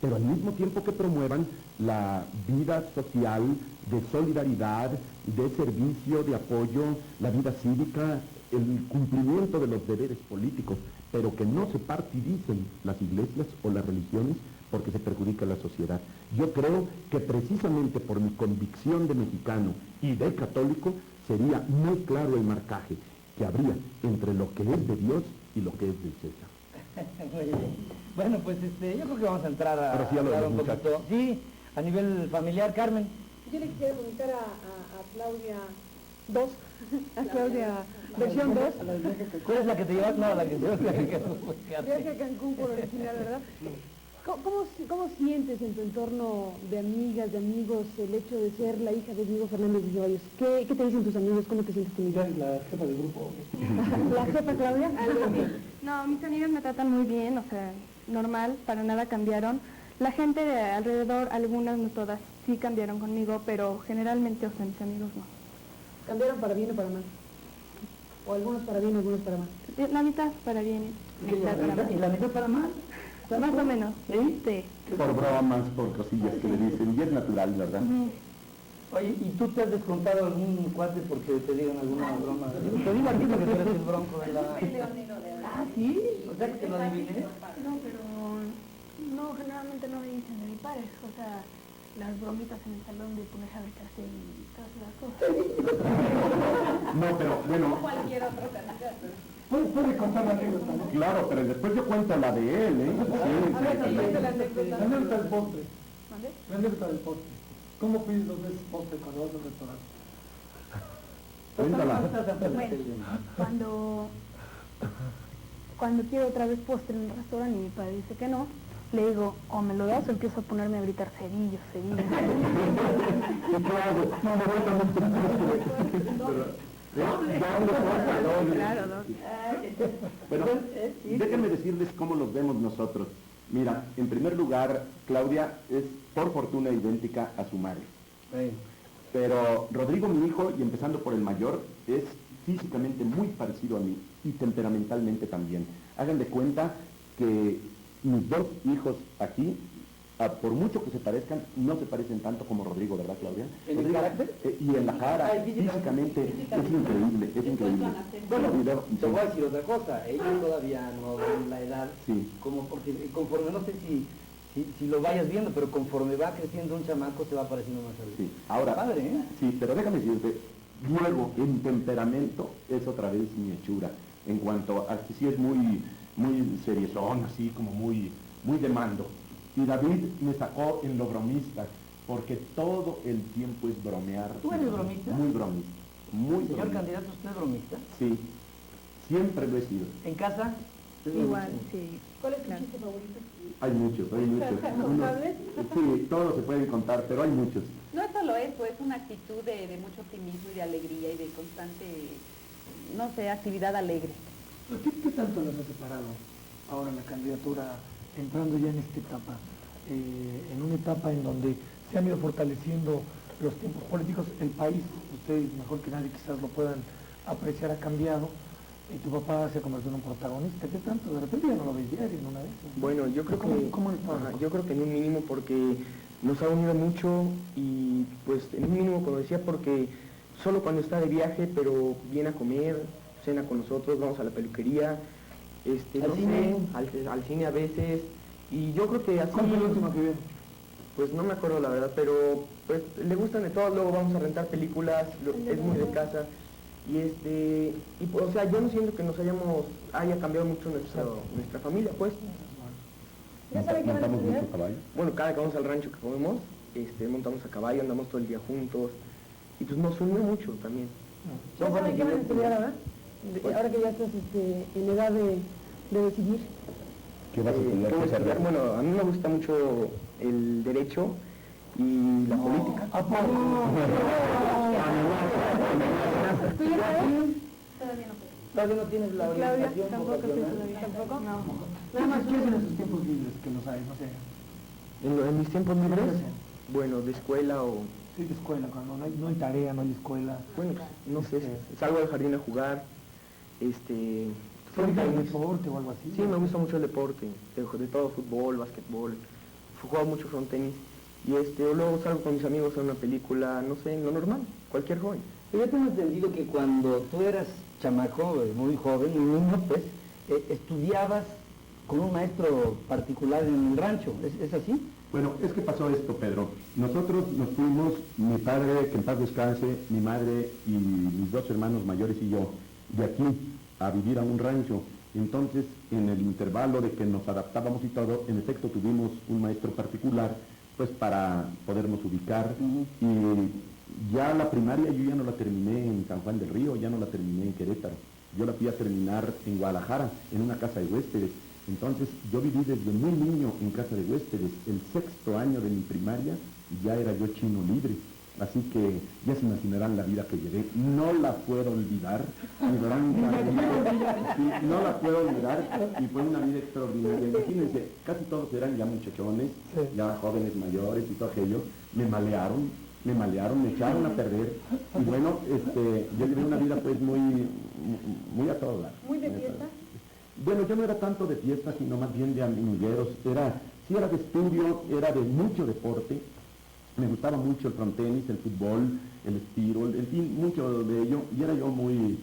pero al mismo tiempo que promuevan la vida social, de solidaridad, de servicio, de apoyo, la vida cívica, el cumplimiento de los deberes políticos, pero que no se partidicen las iglesias o las religiones porque se perjudica a la sociedad. Yo creo que precisamente por mi convicción de mexicano y de católico, sería muy claro el marcaje que habría entre lo que es de Dios y lo que es del César. Muy bien. Bueno, pues yo creo que vamos a entrar a Ahora sí a lo de hablar los un poquito. muchachos. Sí, a nivel familiar, Carmen. Yo le quisiera preguntar a Claudia 2, a Claudia versión 2, ¿Cuál es la que te llevas? No, la que te llevas. viaje a Cancún por original, ¿verdad? ¿Cómo sientes en tu entorno de amigas, de amigos, el hecho de ser la hija de Diego Fernández de Ceballos? ¿Qué te dicen tus amigos? ¿Cómo te sientes con ellos? La jefa del grupo. ¿La jefa Claudia? No, mis amigos me tratan muy bien, o sea, normal, para nada cambiaron. La gente de alrededor, algunas, no todas, sí cambiaron conmigo, pero generalmente, o sea, mis amigos no. ¿Cambiaron para bien o para mal? ¿O algunos para bien, algunos para mal? La mitad para bien, la mitad para mal. ¿Y la mitad para mal? Más o menos. ¿Sí? Sí. Por bromas, por cosillas que le dicen, y es natural, ¿verdad? Oye, ¿y tú te has descontado algún cuate porque te digan alguna broma? Te digo aquí porque tú eres el bronco de la... Ah, ¿sí? O sea que te lo adiviné. No, pero no, generalmente no me dicen de mi padre, o sea, las bromitas en el salón de ponerse a gritarse y todas esas cosas. No, pero bueno, Cualquier otro candidato. Puede contar la anécdota, ¿no? claro, pero después yo cuento la de él, ¿eh? A ver, Sí, cuenta la La anécdota. anécdota del postre. ¿Mande? La anécdota del postre. ¿Cómo pides 2 veces postre cuando vas al restaurante? Cuéntala. Cuando quiero otra vez postre en el restaurante y mi padre dice que no, le digo, o me lo das o empiezo a ponerme a gritar cerillos, cerillos. Claro, ¿no? Bueno, déjenme decirles cómo los vemos nosotros. Mira, en primer lugar, Claudia es por fortuna idéntica a su madre. Pero Rodrigo, mi hijo, y empezando por el mayor, es físicamente muy parecido a mí y temperamentalmente también. Hagan de cuenta que mis 2 hijos aquí, por mucho que se parezcan, no se parecen tanto como Rodrigo, ¿verdad, Claudia? ¿En el Rodrigo, carácter? y en la cara, físicamente, es increíble, es increíble. Bueno, Y luego- te voy a decir otra cosa. Ellos todavía no ven la edad. Sí. Como porque conforme, no sé si lo vayas viendo, pero conforme va creciendo un chamaco se va pareciendo más a él. Sí, ahora, Padre, ¿eh? sí, pero déjame decirte, luego en temperamento es otra vez mi hechura, en cuanto a que sí es muy seriezón, así como muy de mando. Y David me sacó en lo bromista, porque todo el tiempo es bromear. ¿Tú eres bromista? Muy bromista, muy Señor bromista. candidato, ¿usted es bromista? Sí, siempre lo he sido. ¿En casa? Igual, sí. ¿Cuál es tu Claro. chiste favorito? Hay muchos. ¿Contables? Sí, todos se pueden contar, pero hay muchos. No es solo eso, es una actitud de mucho optimismo y de alegría y de constante, no sé, actividad alegre. ¿Qué tanto nos ha separado ahora la candidatura, entrando ya en esta etapa? En una etapa en donde se han ido fortaleciendo los tiempos políticos, el país, ustedes mejor que nadie quizás lo puedan apreciar, ha cambiado, y tu papá se ha convertido en un protagonista. ¿Qué tanto? De repente ya no lo ves diario en una vez. Bueno, yo creo que ¿Cómo han estado? ajá, yo creo que en un mínimo porque nos ha unido mucho y pues en un mínimo, como decía, porque solo cuando está de viaje, pero viene a comer, cena con nosotros, vamos a la peluquería, ¿Al no cine? sé, al cine a veces, y yo creo que así, ¿Cuál fue el último que vieron? pues no me acuerdo la verdad, pero pues le gustan de todo, luego vamos a rentar películas, es muy de casa, y pues, o sea, yo no siento que haya cambiado mucho nuestra familia, pues. ¿Ya sabe qué van a Montamos estudiar? mucho caballo. Bueno, cada que vamos al rancho que comemos, montamos a caballo, andamos todo el día juntos, y pues nos unió mucho también. ¿Ya sabe qué van a estudiar ahora? Ahora que ya estás en edad de decidir. ¿Qué vas a estudiar? ¿Qué voy a ¿Qué estudiar? carrera? Bueno, a mí me gusta mucho el derecho y la política. ¿A poco? ¿Tú ya sabes? Todavía no sé. Todavía no tienes la Claudia, orientación tampoco sé vocacional. todavía. ¿Tampoco? No. Nada más, ¿qué hacen en sus tiempos libres que no sabes? No sé. En mis tiempos libres, ¿Qué hacen? bueno, de escuela o, Sí, de escuela, cuando no hay tarea, no hay escuela. bueno, pues, no sé, salgo al jardín a jugar, ¿Practicas el deporte o algo así? sí, me gusta mucho el deporte, de todo, fútbol, básquetbol, juego mucho fronttenis, y o luego salgo con mis amigos a una película, no sé, lo normal, cualquier joven. Pero yo tengo entendido que cuando tú eras chamaco, muy joven, un niño, pues, estudiabas con un maestro particular en el rancho, ¿es así? Bueno, es que pasó esto, Pedro. Nosotros nos fuimos, mi padre, que en paz descanse, mi madre y mis dos hermanos mayores y yo, de aquí a vivir a un rancho. Entonces, en el intervalo de que nos adaptábamos y todo, en efecto tuvimos un maestro particular, pues para podernos ubicar. Y ya la primaria yo ya no la terminé en San Juan del Río, ya no la terminé en Querétaro. Yo la fui a terminar en Guadalajara, en una casa de huéspedes. Entonces, yo viví desde muy niño en casa de huéspedes. El 6º año de mi primaria ya era yo chino libre. Así que ya se imaginarán la vida que llevé. No la puedo olvidar. Mi gran cariño, sí, no la puedo olvidar. Y fue una vida extraordinaria. Imagínense, casi todos eran ya muchachones, ya jóvenes mayores y todo aquello. Me malearon, me echaron a perder. Y bueno, yo llevé una vida pues muy a todo dar. ¿Muy de fiesta? Bueno, yo no era tanto de fiesta, sino más bien de amigueros. Sí era de estudio, era de mucho deporte. Me gustaba mucho el frontenis, el fútbol, el estiro, en fin, mucho de ello. Y era yo muy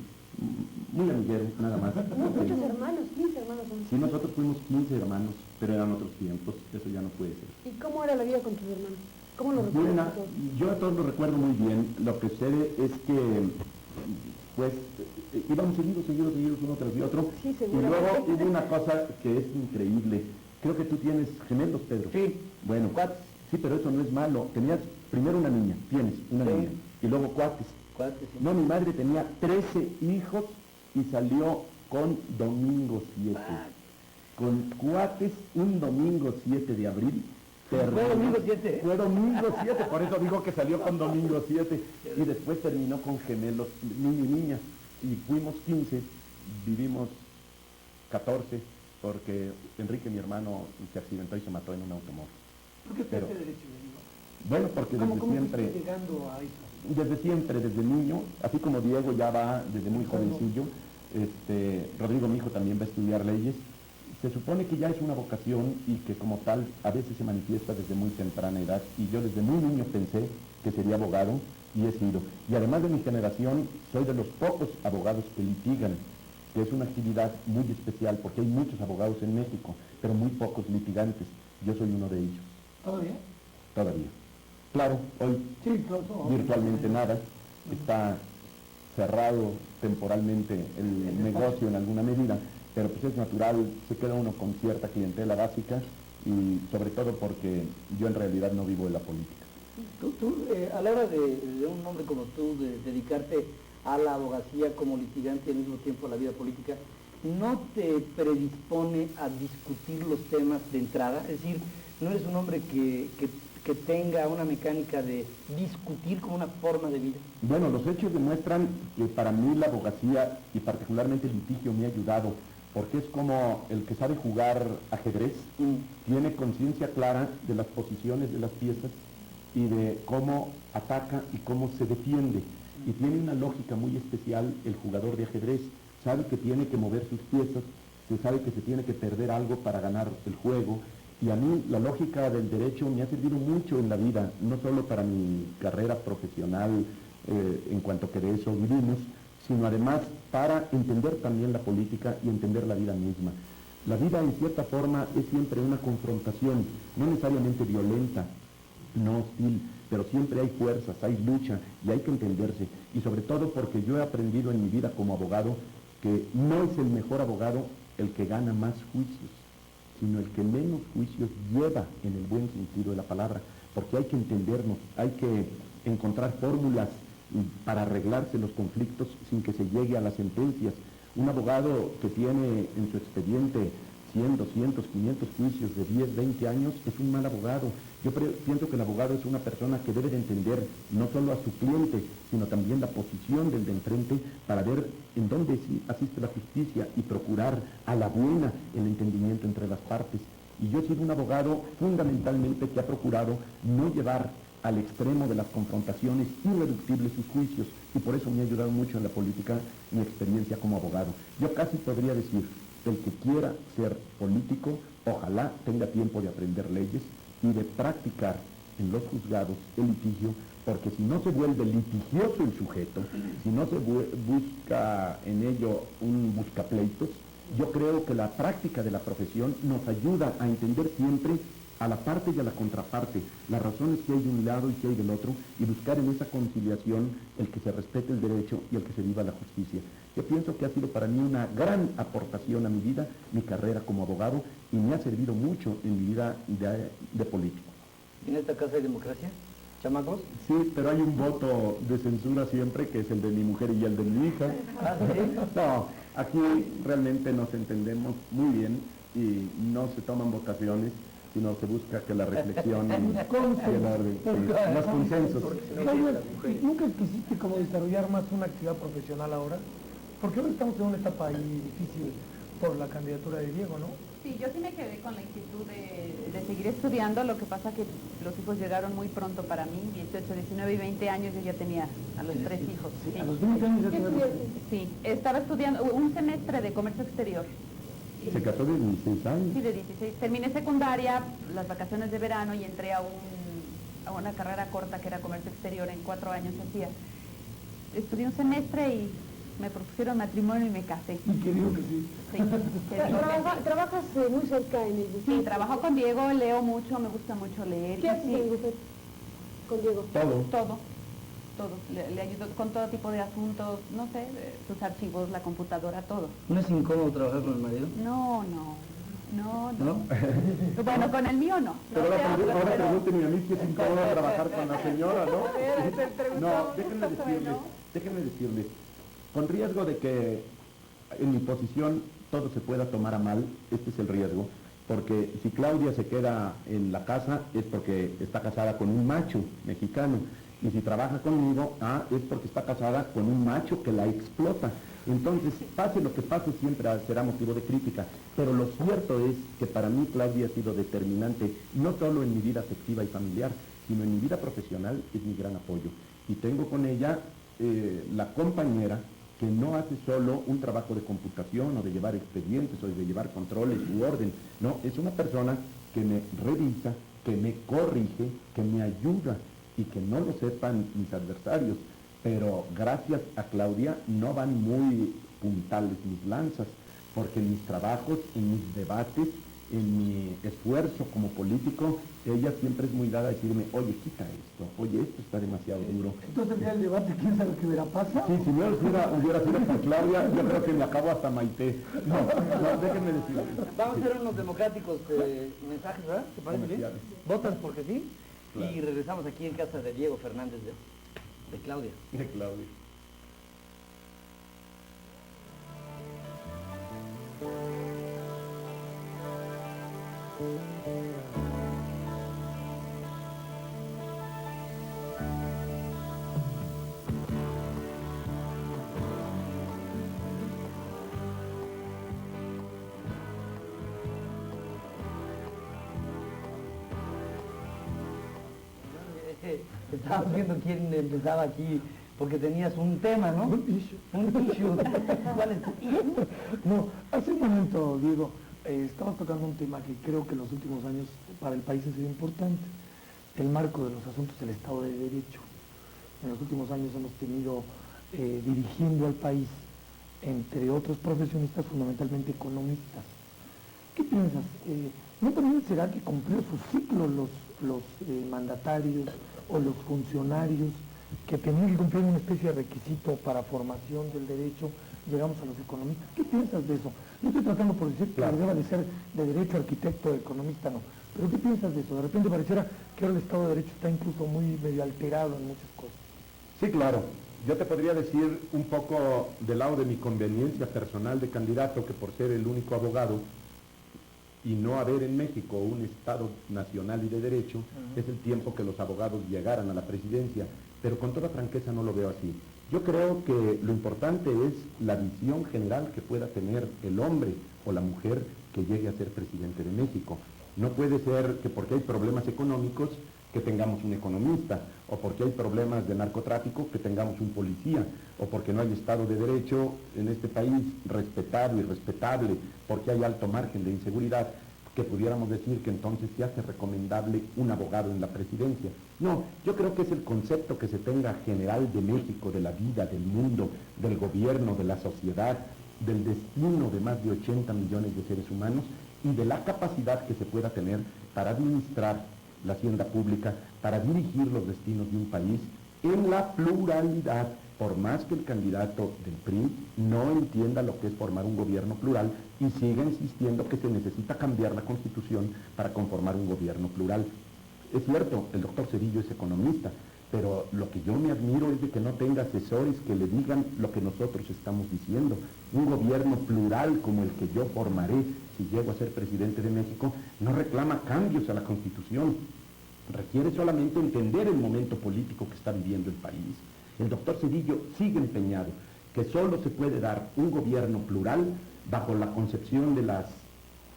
amiguero, nada más. Muchos hermanos, 15 hermanos son. Sí, nosotros fuimos 15 hermanos, pero eran otros tiempos, eso ya no puede ser. ¿Y cómo era la vida con tus hermanos? ¿Cómo lo Buena, recuerdas todos? yo a todos lo recuerdo muy bien. Lo que sucede es que, pues, íbamos seguidos uno tras de otro. Sí, Y seguramente. luego hubo una cosa que es increíble. Creo que tú tienes gemelos, Pedro. Sí. Bueno, Cuates. sí, pero eso no es malo. Tenías primero una niña, tienes una Sí. niña, y luego cuates. Cuates, sí. No, mi madre tenía 13 hijos y salió con domingo 7. Con cuates, un domingo 7 de abril. Fue domingo 7. Fue domingo 7, por eso digo que salió con domingo 7. Y después terminó con gemelos, niño y niña. Y fuimos 15, vivimos 14, porque Enrique, mi hermano, se accidentó y se mató en un automóvil. ¿Por qué Pero- estudiaste Derecho, le digo? Bueno, porque ¿Cómo desde fuiste siempre... llegando a eso? Desde siempre, desde niño, así como Diego ya va desde muy jovencillo, Rodrigo, mi hijo, también va a estudiar leyes. Se supone que ya es una vocación y que como tal a veces se manifiesta desde muy temprana edad. Y yo desde muy niño pensé que sería abogado y he sido. Y además de mi generación, soy de los pocos abogados que litigan, que es una actividad muy especial porque hay muchos abogados en México, pero muy pocos litigantes. Yo soy uno de ellos, ¿Todavía? todavía. Claro, hoy Sí, claro. virtualmente nada, está cerrado temporalmente el negocio en alguna medida, pero pues es natural, se queda uno con cierta clientela básica y sobre todo porque yo en realidad no vivo en la política. Tú, a la hora de un hombre como tú, de dedicarte a la abogacía como litigante y al mismo tiempo a la vida política, no te predispone a discutir los temas de entrada? Es decir, no eres un hombre que tenga una mecánica de discutir como una forma de vida. Bueno, los hechos demuestran que para mí la abogacía y particularmente el litigio me ha ayudado, porque es como el que sabe jugar ajedrez, tiene conciencia clara de las posiciones de las piezas y de cómo ataca y cómo se defiende. Y tiene una lógica muy especial el jugador de ajedrez, sabe que tiene que mover sus piezas, se sabe que se tiene que perder algo para ganar el juego. Y a mí la lógica del derecho me ha servido mucho en la vida, no solo para mi carrera profesional, en cuanto que de eso vivimos, sino además para entender también la política y entender la vida misma. La vida en cierta forma es siempre una confrontación, no necesariamente violenta, no hostil, pero siempre hay fuerzas, hay lucha y hay que entenderse. Y sobre todo porque yo he aprendido en mi vida como abogado que no es el mejor abogado el que gana más juicios, sino el que menos juicios lleva en el buen sentido de la palabra, porque hay que entendernos, hay que encontrar fórmulas para arreglarse los conflictos sin que se llegue a las sentencias. Un abogado que tiene en su expediente 100, 200, 500 juicios de 10, 20 años es un mal abogado. Yo pienso que el abogado es una persona que debe de entender no solo a su cliente, sino también la posición del de enfrente para ver en dónde asiste la justicia y procurar a la buena el entendimiento entre las partes. Y yo he sido un abogado fundamentalmente que ha procurado no llevar al extremo de las confrontaciones irreductibles sus juicios, y por eso me ha ayudado mucho en la política mi experiencia como abogado. Yo casi podría decir, el que quiera ser político, ojalá tenga tiempo de aprender leyes y de practicar en los juzgados el litigio, porque si no se vuelve litigioso el sujeto, si no se busca en ello un buscapleitos, yo creo que la práctica de la profesión nos ayuda a entender siempre a la parte y a la contraparte, las razones que hay de un lado y que hay del otro, y buscar en esa conciliación el que se respete el derecho y el que se viva la justicia. Yo pienso que ha sido para mí una gran aportación a mi vida, mi carrera como abogado, y me ha servido mucho en mi vida de político. ¿En esta casa hay democracia, chamacos? Sí, pero hay un voto de censura siempre, que es el de mi mujer y el de mi hija. No, aquí realmente nos entendemos muy bien y no se toman votaciones, sino se busca que la reflexión y el orden, los consensos. ¿Nunca quisiste como desarrollar más una actividad profesional ahora? Porque ahora estamos en una etapa ahí difícil por la candidatura de Diego, ¿no? Sí, yo sí me quedé con la inquietud de seguir estudiando, lo que pasa que los hijos llegaron muy pronto para mí, 18, 19 y 20 años yo ya tenía a los 3 hijos. Sí. A los 20 años ya tenías. Sí, estaba estudiando un semestre de comercio exterior. Se casó de 16 años. Sí, de 16. Terminé secundaria, las vacaciones de verano, y entré a una carrera corta que era comercio exterior, en 4 años hacía. Estudié un semestre y me propusieron matrimonio y me casé. Y que digo que sí. Sí, ¿Trabajas muy cerca en el bufete? sí, trabajo con Diego, leo mucho, me gusta mucho leer. ¿Qué haces en el bufete con Diego? Todo. Le ayudo con todo tipo de asuntos, no sé, sus archivos, la computadora, todo. ¿No es incómodo trabajar con el marido? No. Bueno, con el mío no. Pero ahora pero... pregúntenme a mí si es incómodo trabajar con la señora, ¿no? No, déjenme decirles, con riesgo de que en mi posición todo se pueda tomar a mal, este es el riesgo, porque si Claudia se queda en la casa es porque está casada con un macho mexicano, y si trabaja conmigo, es porque está casada con un macho que la explota. Entonces, pase lo que pase, siempre será motivo de crítica, pero lo cierto es que para mí Claudia ha sido determinante, no solo en mi vida afectiva y familiar, sino en mi vida profesional, es mi gran apoyo. Y tengo con ella la compañera que no hace solo un trabajo de computación o de llevar expedientes o de llevar controles u orden, no, es una persona que me revisa, que me corrige, que me ayuda, y que no lo sepan mis adversarios, pero gracias a Claudia no van muy puntales mis lanzas, porque en mis trabajos, en mis debates, en mi esfuerzo como político, ella siempre es muy dada a decirme, oye, quita esto, oye, esto está demasiado duro. Entonces ya el debate, ¿quién sabe qué verá pasa? Sí, si no hubiera sido por Claudia, yo creo que me acabo hasta Maite. No, déjenme decirles. Vamos a hacer unos democráticos mensajes, ¿verdad? ¿Te parece bien? ¿Votas porque sí? Claro. Y regresamos aquí en casa de Diego Fernández de Claudia. De Claudia. Estábamos viendo quién empezaba aquí, porque tenías un tema, ¿no? Un issue. ¿Cuál es tu issue? No, hace un momento, Diego, estabas tocando un tema que creo que en los últimos años para el país ha sido importante, el marco de los asuntos del Estado de Derecho. En los últimos años hemos tenido dirigiendo al país, entre otros profesionistas, fundamentalmente economistas. ¿Qué piensas? ¿No también será que cumplió su ciclo los mandatarios o los funcionarios que tenían que cumplir una especie de requisito para formación del derecho? Llegamos a los economistas. ¿Qué piensas de eso? No estoy tratando por decir que deba de ser de derecho, arquitecto, economista, no. Pero ¿qué piensas de eso? De repente pareciera que ahora el Estado de Derecho está incluso muy medio alterado en muchas cosas. Sí, claro. Yo te podría decir un poco del lado de mi conveniencia personal de candidato, que por ser el único abogado y no haber en México un Estado nacional y de derecho, es el tiempo que los abogados llegaran a la presidencia, pero con toda franqueza no lo veo así. Yo creo que lo importante es la visión general que pueda tener el hombre o la mujer que llegue a ser presidente de México. No puede ser que porque hay problemas económicos que tengamos un economista, o porque hay problemas de narcotráfico que tengamos un policía, o porque no hay Estado de Derecho en este país respetado y respetable, porque hay alto margen de inseguridad, que pudiéramos decir que entonces se hace recomendable un abogado en la presidencia. No, yo creo que es el concepto que se tenga general de México, de la vida, del mundo, del gobierno, de la sociedad, del destino de más de 80 millones de seres humanos y de la capacidad que se pueda tener para administrar la hacienda pública, para dirigir los destinos de un país en la pluralidad, por más que el candidato del PRI no entienda lo que es formar un gobierno plural y siga insistiendo que se necesita cambiar la Constitución para conformar un gobierno plural. Es cierto, el doctor Cedillo es economista, pero lo que yo me admiro es de que no tenga asesores que le digan lo que nosotros estamos diciendo. Un gobierno plural como el que yo formaré si llego a ser presidente de México no reclama cambios a la Constitución, requiere solamente entender el momento político que está viviendo el país. El doctor Cedillo sigue empeñado que solo se puede dar un gobierno plural bajo la concepción de las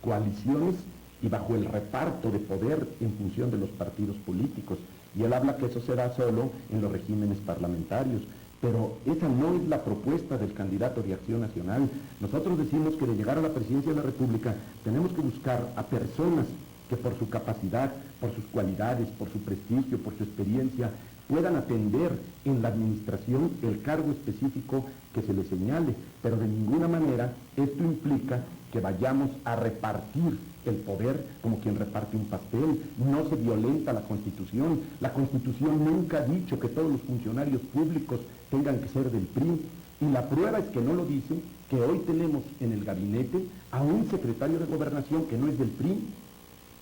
coaliciones y bajo el reparto de poder en función de los partidos políticos. Y él habla que eso se da solo en los regímenes parlamentarios. Pero esa no es la propuesta del candidato de Acción Nacional. Nosotros decimos que de llegar a la presidencia de la República tenemos que buscar a personas que por su capacidad, por sus cualidades, por su prestigio, por su experiencia, puedan atender en la administración el cargo específico que se les señale. Pero de ninguna manera esto implica que vayamos a repartir el poder como quien reparte un pastel. No se violenta la Constitución. La Constitución nunca ha dicho que todos los funcionarios públicos tengan que ser del PRI. Y la prueba es que no lo dice, que hoy tenemos en el gabinete a un secretario de Gobernación que no es del PRI.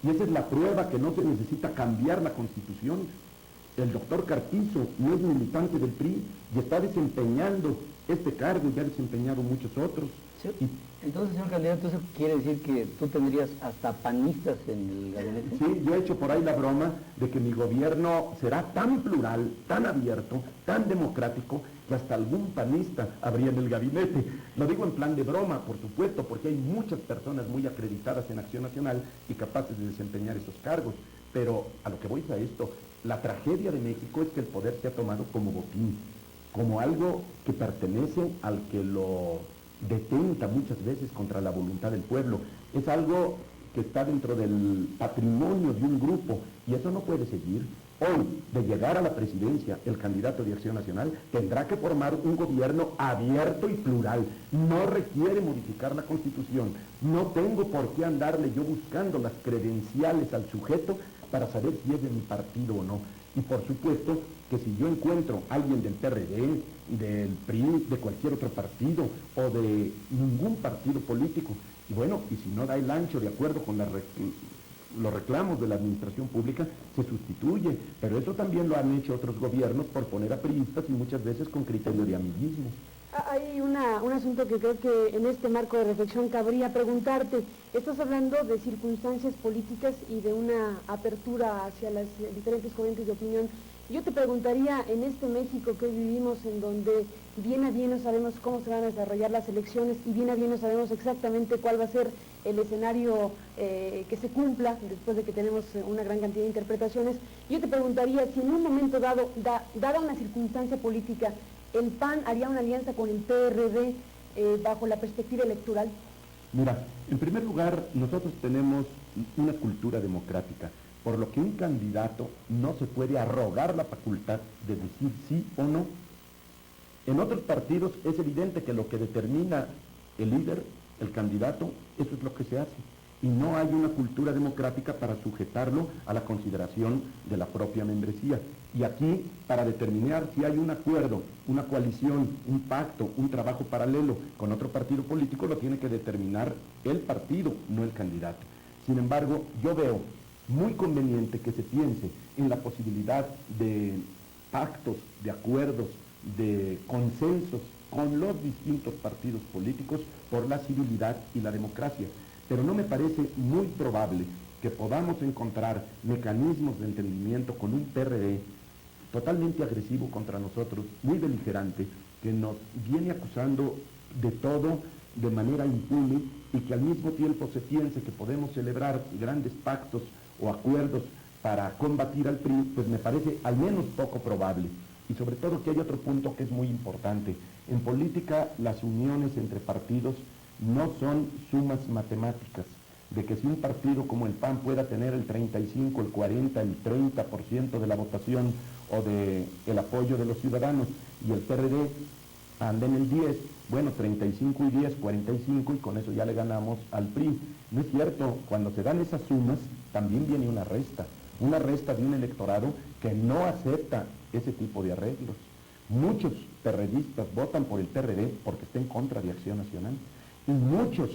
Y esa es la prueba que no se necesita cambiar la Constitución. El doctor Carpizo no es militante del PRI y está desempeñando este cargo, y ha desempeñado muchos otros. Sí. Entonces, señor candidato, ¿eso quiere decir que tú tendrías hasta panistas en el gabinete? Sí, yo he hecho por ahí la broma de que mi gobierno será tan plural, tan abierto, tan democrático, que hasta algún panista habría en el gabinete. Lo digo en plan de broma, por supuesto, porque hay muchas personas muy acreditadas en Acción Nacional y capaces de desempeñar esos cargos. Pero a lo que voy es a esto, la tragedia de México es que el poder se ha tomado como botín, como algo que pertenece al que lo detenta muchas veces contra la voluntad del pueblo. Es algo que está dentro del patrimonio de un grupo y eso no puede seguir. Hoy, de llegar a la presidencia, el candidato de Acción Nacional tendrá que formar un gobierno abierto y plural. No requiere modificar la Constitución. No tengo por qué andarle yo buscando las credenciales al sujeto para saber si es de mi partido o no. Y por supuesto que si yo encuentro a alguien del PRD, del PRI, de cualquier otro partido o de ningún partido político, y bueno, y si no da el ancho de acuerdo con los reclamos de la administración pública, se sustituye. Pero eso también lo han hecho otros gobiernos por poner a priistas y muchas veces con criterio de amiguismo. Hay un asunto que creo que en este marco de reflexión cabría preguntarte. Estás hablando de circunstancias políticas y de una apertura hacia las diferentes corrientes de opinión. Yo te preguntaría, en este México que hoy vivimos, en donde bien a bien no sabemos cómo se van a desarrollar las elecciones y bien a bien no sabemos exactamente cuál va a ser el escenario que se cumpla después de que tenemos una gran cantidad de interpretaciones, yo te preguntaría si en un momento dado, dada una circunstancia política, el PAN haría una alianza con el PRD bajo la perspectiva electoral. Mira, en primer lugar, nosotros tenemos una cultura democrática, por lo que un candidato no se puede arrogar la facultad de decir sí o no. En otros partidos es evidente que lo que determina el líder, el candidato, eso es lo que se hace. Y no hay una cultura democrática para sujetarlo a la consideración de la propia membresía. Y aquí, para determinar si hay un acuerdo, una coalición, un pacto, un trabajo paralelo con otro partido político, lo tiene que determinar el partido, no el candidato. Sin embargo, yo veo muy conveniente que se piense en la posibilidad de pactos, de acuerdos, de consensos con los distintos partidos políticos por la civilidad y la democracia. Pero no me parece muy probable que podamos encontrar mecanismos de entendimiento con un PRD totalmente agresivo contra nosotros, muy beligerante, que nos viene acusando de todo de manera impune y que al mismo tiempo se piense que podemos celebrar grandes pactos o acuerdos para combatir al PRI, pues me parece al menos poco probable. Y sobre todo que hay otro punto que es muy importante. En política, las uniones entre partidos no son sumas matemáticas, de que si un partido como el PAN pueda tener el 35, el 40, el 30% de la votación o del apoyo de los ciudadanos y el PRD anda en el 10, bueno, 35 y 10, 45 y con eso ya le ganamos al PRI. No es cierto, cuando se dan esas sumas también viene una resta de un electorado que no acepta ese tipo de arreglos. Muchos perredistas votan por el PRD porque está en contra de Acción Nacional y muchos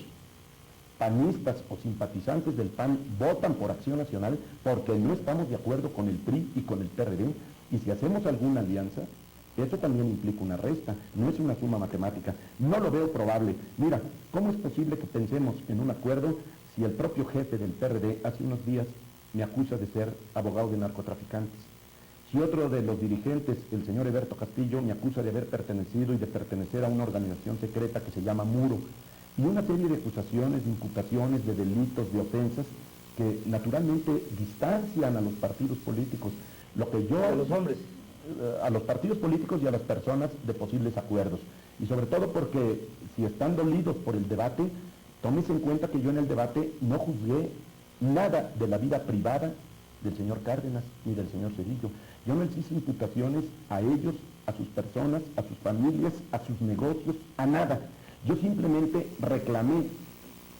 panistas o simpatizantes del PAN votan por Acción Nacional porque no estamos de acuerdo con el PRI y con el PRD, y si hacemos alguna alianza, eso también implica una resta, no es una suma matemática. No lo veo probable. Mira, ¿cómo es posible que pensemos en un acuerdo si el propio jefe del PRD hace unos días me acusa de ser abogado de narcotraficantes? Si otro de los dirigentes, el señor Eberto Castillo, me acusa de haber pertenecido y de pertenecer a una organización secreta que se llama Muro, y una serie de acusaciones, de imputaciones, de delitos, de ofensas, que naturalmente distancian a los partidos políticos, lo que yo... A los hombres. A los partidos políticos y a las personas de posibles acuerdos. Y sobre todo porque si están dolidos por el debate, tómese en cuenta que yo en el debate no juzgué nada de la vida privada del señor Cárdenas ni del señor Zedillo. Yo no les hice imputaciones a ellos, a sus personas, a sus familias, a sus negocios, a nada. Yo simplemente reclamé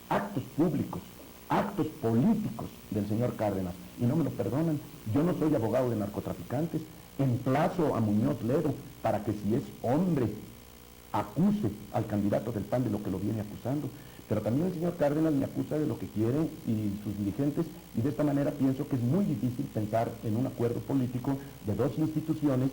actos públicos, actos políticos del señor Cárdenas, y no me lo perdonan. Yo no soy abogado de narcotraficantes. Emplazo a Muñoz Ledo para que, si es hombre, acuse al candidato del PAN de lo que lo viene acusando. Pero también el señor Cárdenas me acusa de lo que quiere y sus dirigentes, y de esta manera pienso que es muy difícil pensar en un acuerdo político de dos instituciones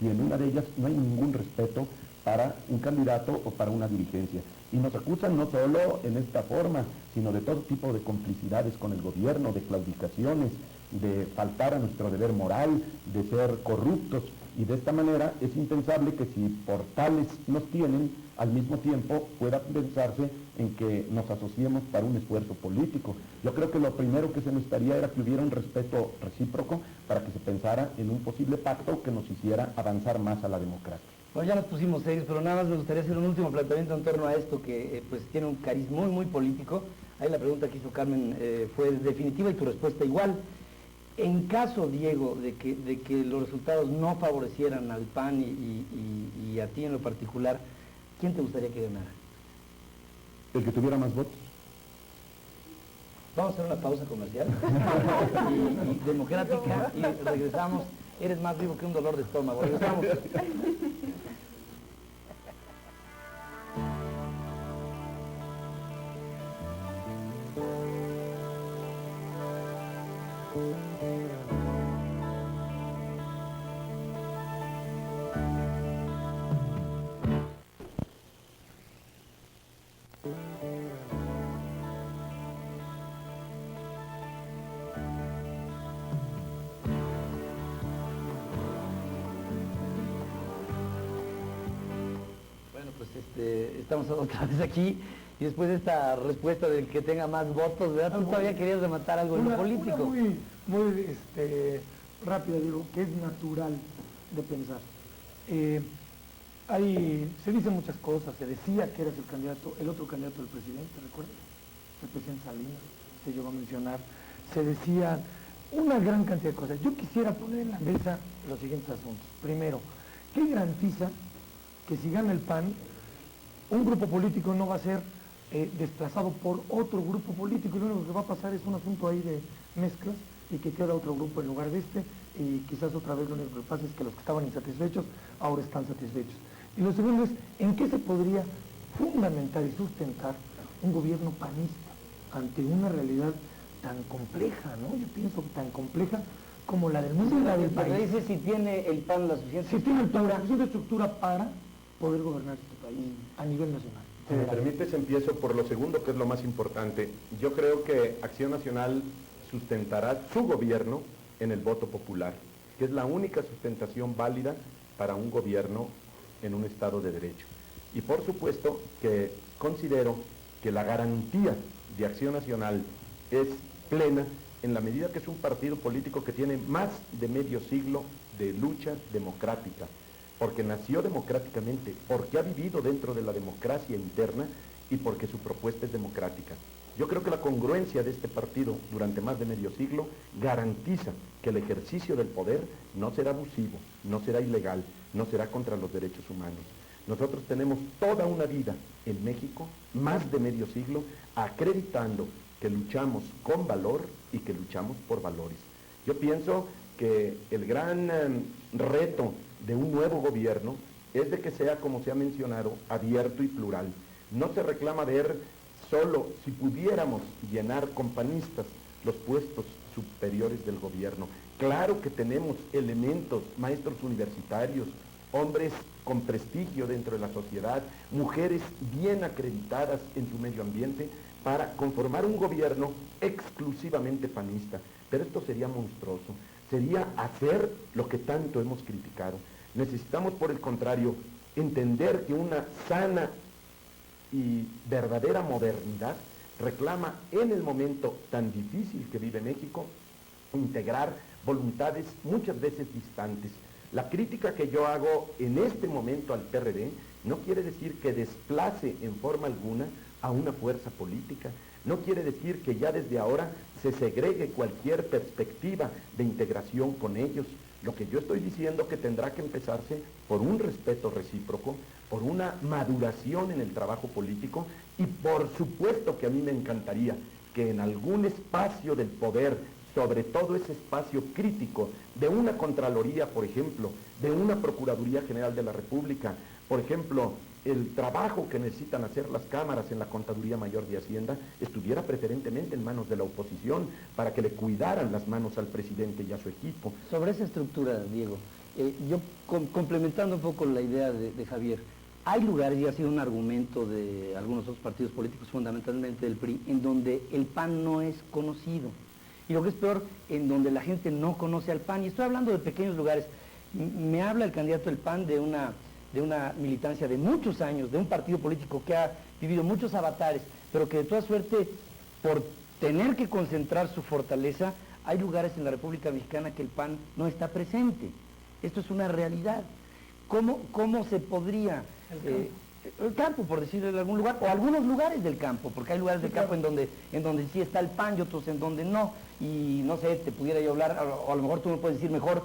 si en una de ellas no hay ningún respeto para un candidato o para una dirigencia. Y nos acusan no solo en esta forma, sino de todo tipo de complicidades con el gobierno, de claudicaciones, de faltar a nuestro deber moral, de ser corruptos, y de esta manera es impensable que si por tales nos tienen, al mismo tiempo pueda pensarse en que nos asociemos para un esfuerzo político. Yo creo que lo primero que se necesitaría era que hubiera un respeto recíproco para que se pensara en un posible pacto que nos hiciera avanzar más a la democracia. Bueno, ya nos pusimos serios, pero nada más me gustaría hacer un último planteamiento en torno a esto que pues tiene un cariz muy, muy político. Ahí la pregunta que hizo Carmen fue definitiva y tu respuesta igual. En caso, Diego, de que los resultados no favorecieran al PAN y a ti en lo particular, ¿quién te gustaría que ganara? El que tuviera más votos. Vamos a hacer una pausa comercial y democrática y regresamos. Eres más vivo que un dolor de estómago. Regresamos. Bueno, pues estamos otra vez aquí y después de esta respuesta del que tenga más votos, ¿verdad? Tú todavía querías rematar algo en lo político. Una muy rápida, digo, que es natural de pensar. Se dicen muchas cosas, se decía que eras el otro candidato del presidente, ¿recuerdas? El presidente Salinas, se llegó a mencionar, se decía una gran cantidad de cosas. Yo quisiera poner en la mesa los siguientes asuntos. Primero, ¿qué garantiza que si gana el PAN, un grupo político no va a ser desplazado por otro grupo político y lo único que va a pasar es un asunto ahí de mezclas y que queda otro grupo en lugar de y quizás otra vez lo único que pasa es que los que estaban insatisfechos ahora están satisfechos? Y lo segundo es, ¿en qué se podría fundamentar y sustentar un gobierno panista ante una realidad tan compleja, ¿no? Yo pienso tan compleja como la del mundo y la del país. Dice si tiene el PAN la suficiente si tiene el PAN la suficiente estructura para poder gobernar este país a nivel nacional. Si me permites, empiezo por lo segundo, que es lo más importante. Yo creo que Acción Nacional sustentará su gobierno en el voto popular, que es la única sustentación válida para un gobierno en un Estado de Derecho. Y por supuesto que considero que la garantía de Acción Nacional es plena en la medida que es un partido político que tiene más de medio siglo de lucha democrática, porque nació democráticamente, porque ha vivido dentro de la democracia interna y porque su propuesta es democrática. Yo creo que la congruencia de este partido durante más de medio siglo garantiza que el ejercicio del poder no será abusivo, no será ilegal, no será contra los derechos humanos. Nosotros tenemos toda una vida en México, más de medio siglo, acreditando que luchamos con valor y que luchamos por valores. Yo pienso que el gran reto de un nuevo gobierno es de que sea, como se ha mencionado, abierto y plural. No se reclama ver solo si pudiéramos llenar con panistas los puestos superiores del gobierno. Claro que tenemos elementos, maestros universitarios, hombres con prestigio dentro de la sociedad, mujeres bien acreditadas en su medio ambiente, para conformar un gobierno exclusivamente panista. Pero esto sería monstruoso, sería hacer lo que tanto hemos criticado. Necesitamos, por el contrario, entender que una sana y verdadera modernidad reclama en el momento tan difícil que vive México, integrar voluntades muchas veces distantes. La crítica que yo hago en este momento al PRD no quiere decir que desplace en forma alguna a una fuerza política, no quiere decir que ya desde ahora se segregue cualquier perspectiva de integración con ellos. Lo que yo estoy diciendo que tendrá que empezarse por un respeto recíproco, por una maduración en el trabajo político y por supuesto que a mí me encantaría que en algún espacio del poder, sobre todo ese espacio crítico de una Contraloría, por ejemplo, de una Procuraduría General de la República, por ejemplo, el trabajo que necesitan hacer las cámaras en la Contaduría Mayor de Hacienda estuviera preferentemente en manos de la oposición para que le cuidaran las manos al presidente y a su equipo. Sobre esa estructura, Diego, yo complementando un poco la idea de Javier, hay lugares, y ha sido un argumento de algunos otros partidos políticos, fundamentalmente del PRI, en donde el PAN no es conocido. Y lo que es peor, en donde la gente no conoce al PAN. Y estoy hablando de pequeños lugares. Me habla el candidato del PAN de una militancia de muchos años, de un partido político que ha vivido muchos avatares, pero que de toda suerte, por tener que concentrar su fortaleza, hay lugares en la República Mexicana que el PAN no está presente. Esto es una realidad. ¿Cómo se podría... el campo, por decirlo en algún lugar, o algunos lugares del campo, porque hay lugares del campo en donde sí está el PAN y otros en donde no, y no sé, te pudiera yo hablar, o a lo mejor tú me puedes decir mejor,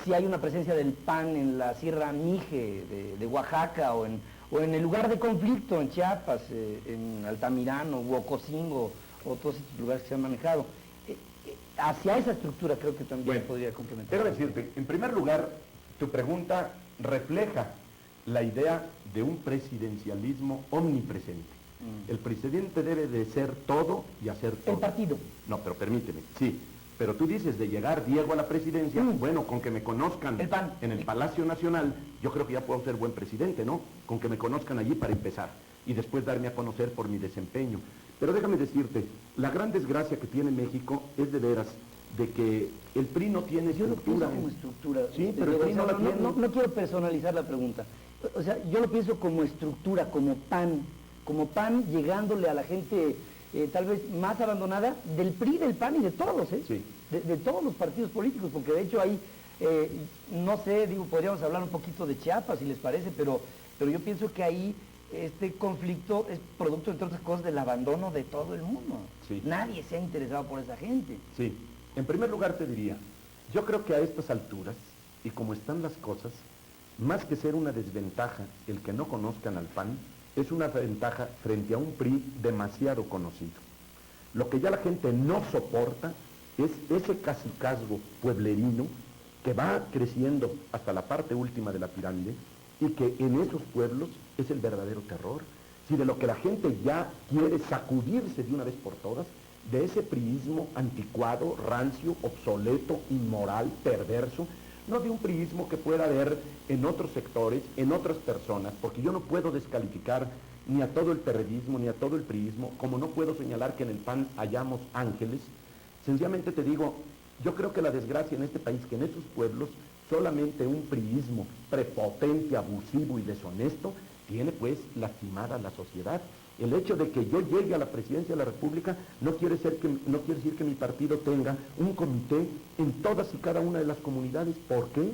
si hay una presencia del PAN en la Sierra Mije de Oaxaca, o en el lugar de conflicto, en Chiapas, en Altamirano, Huococingo, o todos estos lugares que se han manejado. Hacia esa estructura creo que también podría complementar. Quiero decirte, en primer lugar, tu pregunta refleja la idea de un presidencialismo omnipresente. El presidente debe de ser todo y hacer todo. El partido. No, pero permíteme, sí. Pero tú dices de llegar Diego a la presidencia, bueno, con que me conozcan el PAN en el Palacio Nacional, yo creo que ya puedo ser buen presidente, ¿no? Con que me conozcan allí para empezar. y después darme a conocer por mi desempeño. Pero déjame decirte, la gran desgracia que tiene México es de veras de que el PRI no tiene Yo lo estructura. pienso como estructura. Sí, pero el PRI no la tiene. No quiero personalizar la pregunta. O sea, yo lo pienso como estructura, como pan llegándole a la gente tal vez más abandonada del PRI, del PAN y de todos, ¿eh? Sí. De todos los partidos políticos, porque de hecho ahí, no sé, digo, podríamos hablar un poquito de Chiapas, si les parece, pero yo pienso que ahí este conflicto es producto, entre otras cosas, del abandono de todo el mundo. Sí. Nadie se ha interesado por esa gente. Sí, en primer lugar te diría, yo creo que a estas alturas, y como están las cosas, más que ser una desventaja el que no conozcan al PAN, es una ventaja frente a un PRI demasiado conocido. Lo que ya la gente no soporta es ese cacicazgo pueblerino que va creciendo hasta la parte última de la pirámide y que en esos pueblos es el verdadero terror. Si de lo que la gente ya quiere sacudirse de una vez por todas, de ese priismo anticuado, rancio, obsoleto, inmoral, perverso, no de un priismo que pueda haber en otros sectores, en otras personas, porque yo no puedo descalificar ni a todo el perredismo, ni a todo el priismo, como no puedo señalar que en el PAN hayamos ángeles. Sencillamente te digo, yo creo que la desgracia en este país, que en estos pueblos solamente un priismo prepotente, abusivo y deshonesto tiene pues lastimada a la sociedad. El hecho de que yo llegue a la presidencia de la República no quiere decir que mi partido tenga un comité en todas y cada una de las comunidades. ¿Por qué?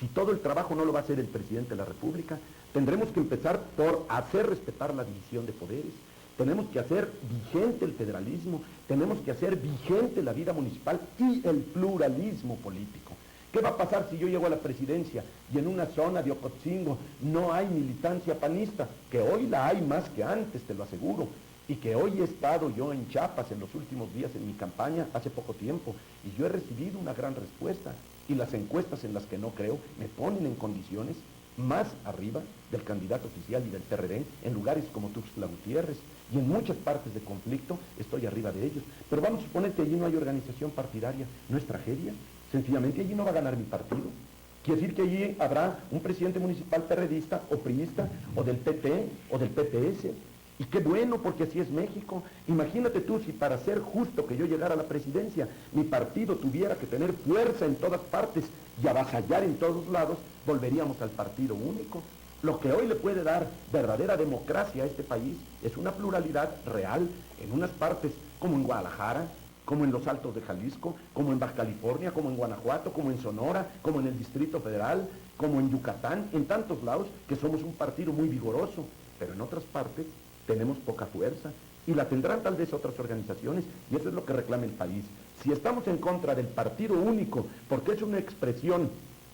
Si todo el trabajo no lo va a hacer el presidente de la República, tendremos que empezar por hacer respetar la división de poderes. Tenemos que hacer vigente el federalismo, tenemos que hacer vigente la vida municipal y el pluralismo político. ¿Qué va a pasar si yo llego a la presidencia y en una zona de Ocotzingo no hay militancia panista? Que hoy la hay más que antes, te lo aseguro. Y que hoy he estado yo en Chiapas en los últimos días en mi campaña, hace poco tiempo, y yo he recibido una gran respuesta. Y las encuestas en las que no creo me ponen en condiciones más arriba del candidato oficial y del PRD, en lugares como Tuxtla Gutiérrez, y en muchas partes de conflicto estoy arriba de ellos. Pero vamos a suponer que allí no hay organización partidaria, ¿no es tragedia? Sencillamente allí no va a ganar mi partido. Quiere decir que allí habrá un presidente municipal perredista o priista o del PT o del PPS. Y qué bueno, porque así es México. Imagínate tú si para ser justo que yo llegara a la presidencia, mi partido tuviera que tener fuerza en todas partes y avasallar en todos lados, volveríamos al partido único. Lo que hoy le puede dar verdadera democracia a este país es una pluralidad real en unas partes como en Guadalajara, como en los Altos de Jalisco, como en Baja California, como en Guanajuato, como en Sonora, como en el Distrito Federal, como en Yucatán, en tantos lados que somos un partido muy vigoroso, pero en otras partes tenemos poca fuerza y la tendrán tal vez otras organizaciones y eso es lo que reclama el país. Si estamos en contra del partido único porque es una expresión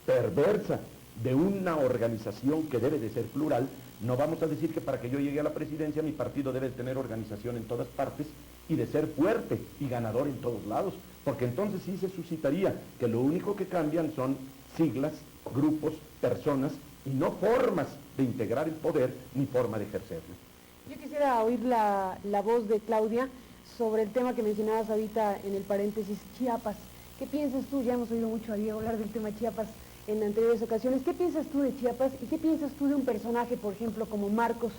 perversa de una organización que debe de ser plural, no vamos a decir que para que yo llegue a la presidencia mi partido debe tener organización en todas partes y de ser fuerte y ganador en todos lados, porque entonces sí se suscitaría que lo único que cambian son siglas, grupos, personas y no formas de integrar el poder ni forma de ejercerlo. Yo quisiera oír la voz de Claudia sobre el tema que mencionabas ahorita en el paréntesis, Chiapas. ¿Qué piensas tú? Ya hemos oído mucho a Diego hablar del tema Chiapas en anteriores ocasiones. ¿Qué piensas tú de Chiapas y qué piensas tú de un personaje, por ejemplo, como Marcos,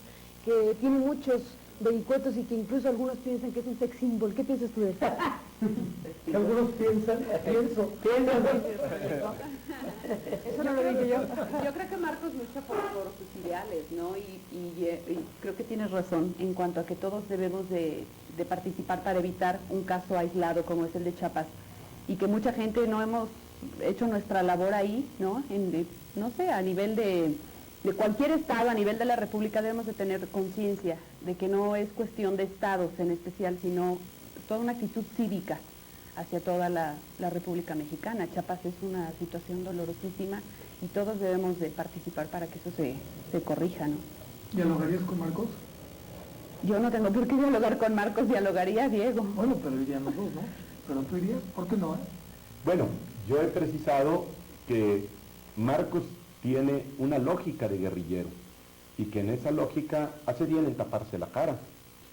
que tiene muchos vericuetos y que incluso algunos piensan que es un sex symbol? ¿Qué piensas tú de eso? Que algunos piensan. Eso no lo dije yo. Yo creo que Marcos lucha por sus ideales, ¿no? Y creo que tienes razón en cuanto a que todos debemos de participar para evitar un caso aislado como es el de Chiapas. Y que mucha gente no hemos hecho nuestra labor ahí, ¿no? No sé, a nivel de cualquier estado, a nivel de la República, debemos de tener conciencia de que no es cuestión de estados en especial, sino toda una actitud cívica hacia toda la República Mexicana. Chiapas es una situación dolorosísima y todos debemos de participar para que eso se corrija, ¿no? ¿Dialogarías con Marcos? Yo no tengo por qué dialogar con Marcos, dialogaría Diego. Bueno, pero irían los dos, ¿no? Pero tú irías, ¿por qué no? Bueno, yo he precisado que Marcos tiene una lógica de guerrillero y que en esa lógica hace bien en taparse la cara,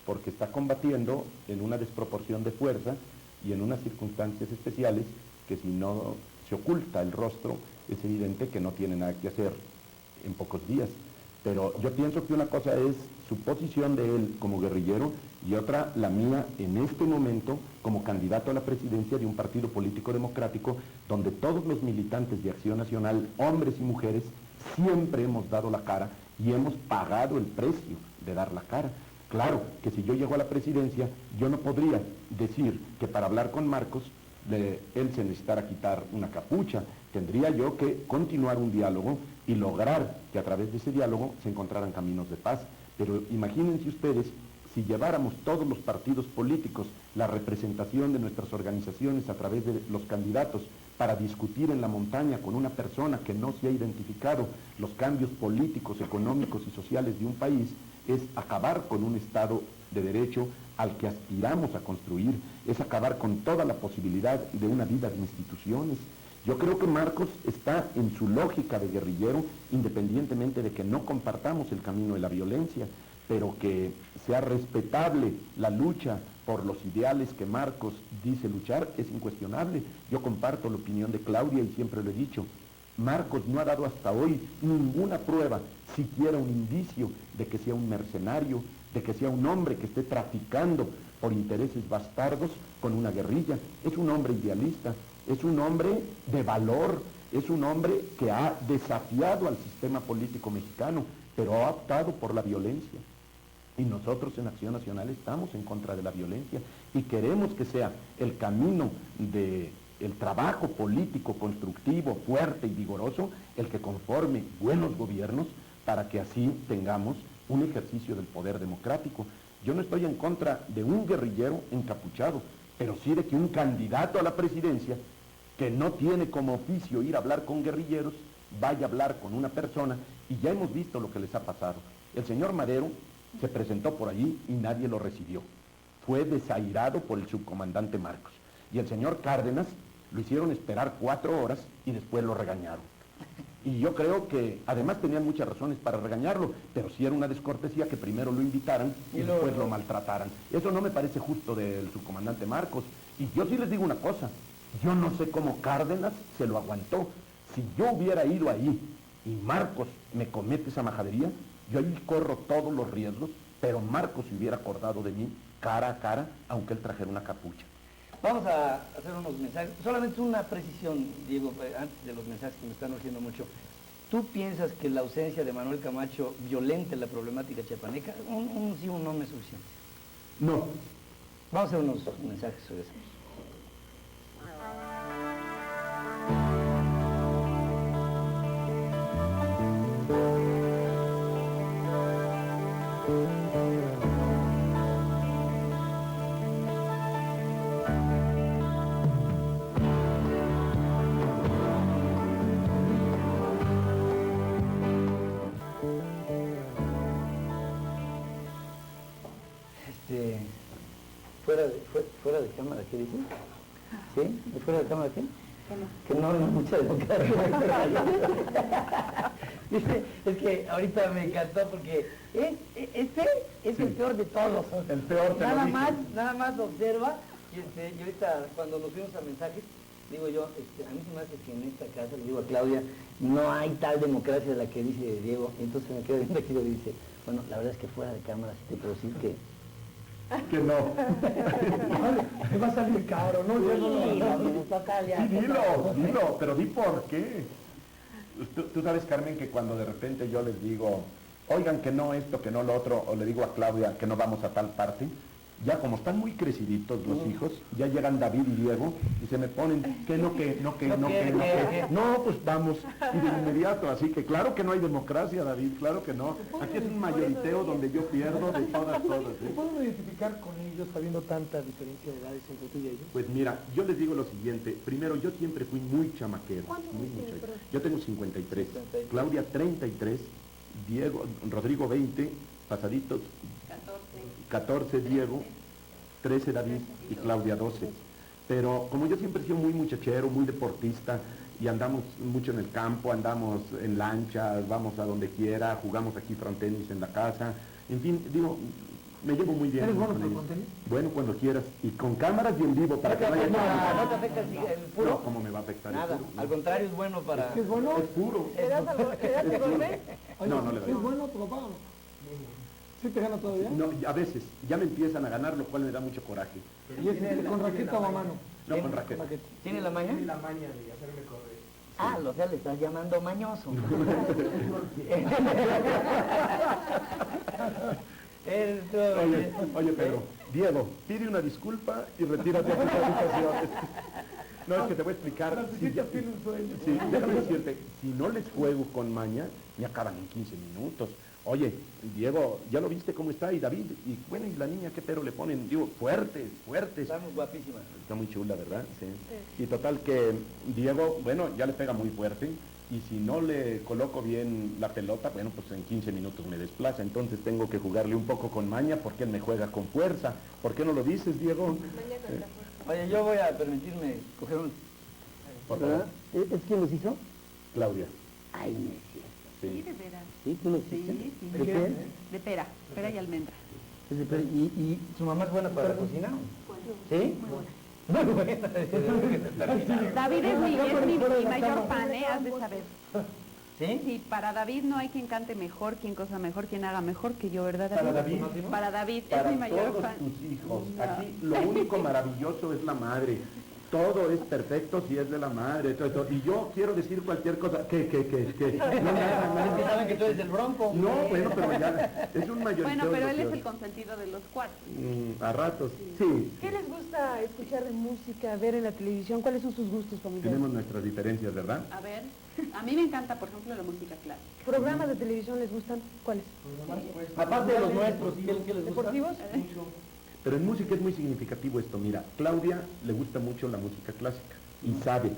porque está combatiendo en una desproporción de fuerza y en unas circunstancias especiales que si no se oculta el rostro es evidente que no tiene nada que hacer en pocos días. Pero yo pienso que una cosa es su posición de él como guerrillero y otra la mía en este momento como candidato a la presidencia de un partido político democrático donde todos los militantes de Acción Nacional, hombres y mujeres, siempre hemos dado la cara y hemos pagado el precio de dar la cara. Claro que si yo llego a la presidencia, yo no podría decir que para hablar con Marcos, él se necesitara quitar una capucha. Tendría yo que continuar un diálogo y lograr que a través de ese diálogo se encontraran caminos de paz. Pero imagínense ustedes, si lleváramos todos los partidos políticos la representación de nuestras organizaciones a través de los candidatos para discutir en la montaña con una persona que no se ha identificado los cambios políticos, económicos y sociales de un país, es acabar con un Estado de Derecho al que aspiramos a construir, es acabar con toda la posibilidad de una vida de instituciones. Yo creo que Marcos está en su lógica de guerrillero, independientemente de que no compartamos el camino de la violencia, pero que sea respetable la lucha por los ideales que Marcos dice luchar, es incuestionable. Yo comparto la opinión de Claudia y siempre lo he dicho. Marcos no ha dado hasta hoy ninguna prueba, siquiera un indicio de que sea un mercenario, de que sea un hombre que esté traficando por intereses bastardos con una guerrilla. Es un hombre idealista, es un hombre de valor, es un hombre que ha desafiado al sistema político mexicano, pero ha optado por la violencia. Y nosotros en Acción Nacional estamos en contra de la violencia y queremos que sea el camino del trabajo político constructivo, fuerte y vigoroso, el que conforme buenos gobiernos para que así tengamos un ejercicio del poder democrático. Yo no estoy en contra de un guerrillero encapuchado, pero sí de que un candidato a la presidencia que no tiene como oficio ir a hablar con guerrilleros, vaya a hablar con una persona, y ya hemos visto lo que les ha pasado. El señor Madero se presentó por allí y nadie lo recibió. Fue desairado por el subcomandante Marcos. Y el señor Cárdenas lo hicieron esperar 4 horas y después lo regañaron. Y yo creo que además tenían muchas razones para regañarlo, pero sí era una descortesía que primero lo invitaran y después lo maltrataran. Eso no me parece justo del subcomandante Marcos. Y yo sí les digo una cosa, yo no sé cómo Cárdenas se lo aguantó. Si yo hubiera ido ahí y Marcos me comete esa majadería, yo ahí corro todos los riesgos, pero Marcos se hubiera acordado de mí cara a cara, aunque él trajera una capucha. Vamos a hacer unos mensajes, solamente una precisión, Diego, antes de los mensajes que me están urgiendo mucho. ¿Tú piensas que la ausencia de Manuel Camacho violente la problemática chiapaneca? Un sí o un no me es suficiente. No. Vamos a hacer unos mensajes sobre eso. ¿Fuera de cámara qué dice? ¿Sí? ¿Fuera de cámara qué? Que no hay mucha democracia. Dice, es que ahorita me encantó porque este es el peor de todos. El peor, nada más observa y ahorita cuando nos fuimos a mensajes, digo yo, a mí se me hace que en esta casa, le digo a Claudia, no hay tal democracia de la que dice Diego, y entonces me quedo viendo aquí y dice, bueno, la verdad es que fuera de cámara sí te puedo decir que no. Me va a salir caro, ¿no? Dilo, pero di por qué. Tú sabes, Carmen, que cuando de repente yo les digo, oigan que no esto, que no lo otro, o le digo a Claudia que no vamos a tal parte, ya como están muy creciditos los hijos, ya llegan David y Diego y se me ponen, no, pues vamos, y de inmediato, así que claro que no hay democracia, David, claro que no. Aquí es un mayoriteo donde yo pierdo de todas. ¿Se pueden identificar con ellos sabiendo tanta diferencia de edades entre tú y ellos? Pues mira, yo les digo lo siguiente, primero yo siempre fui muy chamaquero, yo tengo 53, Claudia 33, Rodrigo 20, pasaditos 14 Diego, 13 David y Claudia 12. Pero como yo siempre he sido muy muchachero, muy deportista, y andamos mucho en el campo, andamos en lancha, vamos a donde quiera, jugamos aquí frontenis en la casa, en fin, digo, Me llevo muy bien. ¿Eres bueno con para ellos. contener? Bueno, cuando quieras. Y con cámaras y en vivo para que vaya. ¿No te afecta el puro? No, ¿cómo me va a afectar el Nada, puro? al contrario, es bueno para... ¿Es bueno? Es puro. ¿Le das algo? ¿Le das el golpe? No, no le doy. ¿Es bueno tu papá? ¿Sí te gana todavía? No, a veces. Ya me empiezan a ganar, lo cual me da mucho coraje. ¿Y es con raqueta o a mano? No, con raqueta. ¿Tiene la maña? la maña de hacerme correr. Ah, o sea, le estás llamando mañoso. Oye, Pedro, Diego, pide una disculpa y retírate a tus habitaciones. No, es que te voy a explicar. Sí, déjame decirte, si no les juego con maña, me acaban en 15 minutos. Oye, Diego, ¿ya lo viste cómo está? Y David, y bueno, y la niña, ¿qué pero le ponen? Digo, fuertes. Estamos guapísimas. Está muy chula, ¿verdad? Sí. Y total que Diego, bueno, ya le pega muy fuerte. Y si no le coloco bien la pelota, bueno, pues en 15 minutos me desplaza. Entonces tengo que jugarle un poco con maña porque él me juega con fuerza. ¿Por qué no lo dices, Diego? Oye, yo voy a permitirme coger un... Por favor. ¿Es quién los hizo? Claudia. Ay, no es cierto. Sí, de veras. ¿Sí? ¿Tú los Sí, hiciste? sí. ¿De qué? De pera y almendra. ¿Y su mamá es buena para la cocina? ¿Sí? Muy buena. David es mi mayor fan, has de saber. ¿Sí? Sí, para David no hay quien cante mejor, quien cosa mejor, quien haga mejor que yo, ¿verdad, ¿Para David? David? Para David, Para es mi mayor todos fan. tus hijos. No. Aquí lo único maravilloso es la madre. Todo es perfecto si es de la madre. Todo. Y yo quiero decir cualquier cosa. ¿Qué? Es que saben que tú eres el Bronco. No, bueno, pero ya es un mayorito. Bueno, pero él es el consentido de los cuatro. A ratos, sí. ¿Qué les gusta escuchar de música, ver en la televisión? ¿Cuáles son sus gustos familiares? Tenemos nuestras diferencias, ¿verdad? A ver, a mí me encanta, por ejemplo, la música clásica. ¿Programas de televisión les gustan? ¿Cuáles? Aparte de los nuestros, ¿qué les gusta? ¿Deportivos? Pero en música es muy significativo esto. Mira, Claudia le gusta mucho la música clásica y sabe.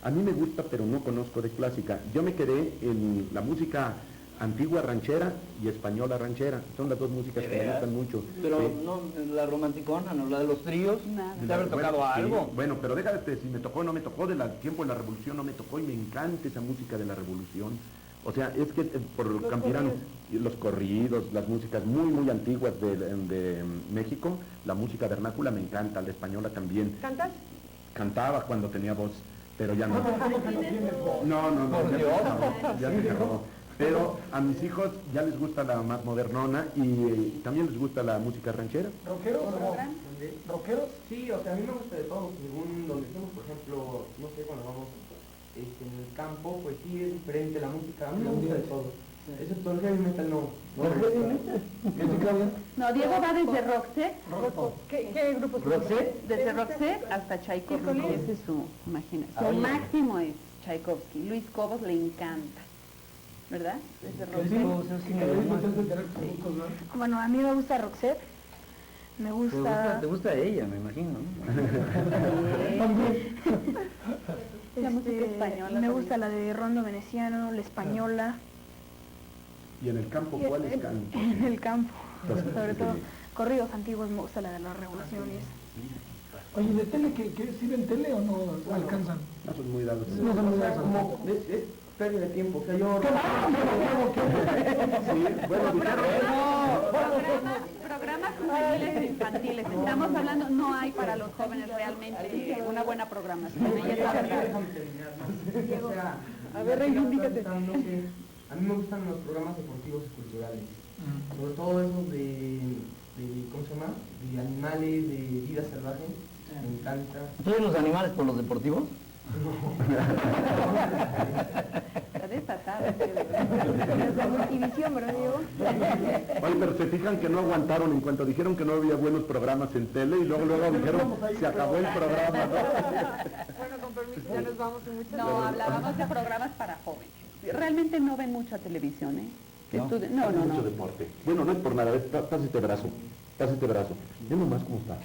A mí me gusta, pero no conozco de clásica. Yo me quedé en la música antigua ranchera y española ranchera. Son las dos músicas que me gustan mucho. Pero Sí. no, la romanticona, no, la de los tríos. Nada. ¿Te haber tocado Bueno, sí, algo? bueno, pero déjate, si me tocó o no me tocó, del tiempo de la revolución no me tocó y me encanta esa música de la revolución. O sea, es que por Campirano, los corridos, las músicas muy antiguas de México, la música vernácula me encanta, la española también. ¿Cantas? Cantaba cuando tenía voz, pero ya no. No, Por ya, Dios. ya se acabó. Pero a mis hijos ya les gusta la más modernona y también les gusta la música ranchera. ¿Rockeros o no? ¿Rockeros? Sí, o sea, a mí me gusta de todo, según donde estemos, por ejemplo, no sé, cuando vamos en el campo, pues sí es diferente la música, a mí me gusta de todo. Excepto el heavy metal no. No, Diego va desde Roxette, ¿Qué grupos? desde Roxette hasta Tchaikovsky, ese es su, imagínate, su máximo es Tchaikovsky. Luis Cobos le encanta, ¿verdad? Desde Roxette. Bueno, a mí me gusta Roxette, me gusta... Te gusta ella, me imagino, La música española me gusta la de Rondo Veneciano, la española, ¿Y en el campo cuáles cantan? en el campo, Los- sobre todo corridos antiguos, me gusta la de las revoluciones. Oye, ¿de tele que sí ven tele o no alcanzan? No son muy dados. No son muy dados. Como, es pérdida de tiempo, o sea, yo... Sí, bueno, Programas juveniles e infantiles, estamos hablando, no hay para los jóvenes realmente una buena programación, ella es la verdad. O sea, A ver, reivindícate. no sé, a mí me gustan los programas deportivos y culturales, sobre todo esos de ¿cómo se llama? De animales, de vida salvaje, me encanta. ¿Tú los animales por los deportivos? Está desatado. Desde Multivisión, ¿verdad, Diego? Oye, pero se fijan que no aguantaron en cuanto dijeron que no había buenos programas en tele y luego dijeron se acabó el programa, ¿no? Bueno, con permiso, ya nos vamos y muchas No, hablábamos de programas para jóvenes. Realmente no ven mucha televisión, ¿eh? No, mucho deporte. Bueno, no es por nada, pasa este brazo. Ve nomás cómo está.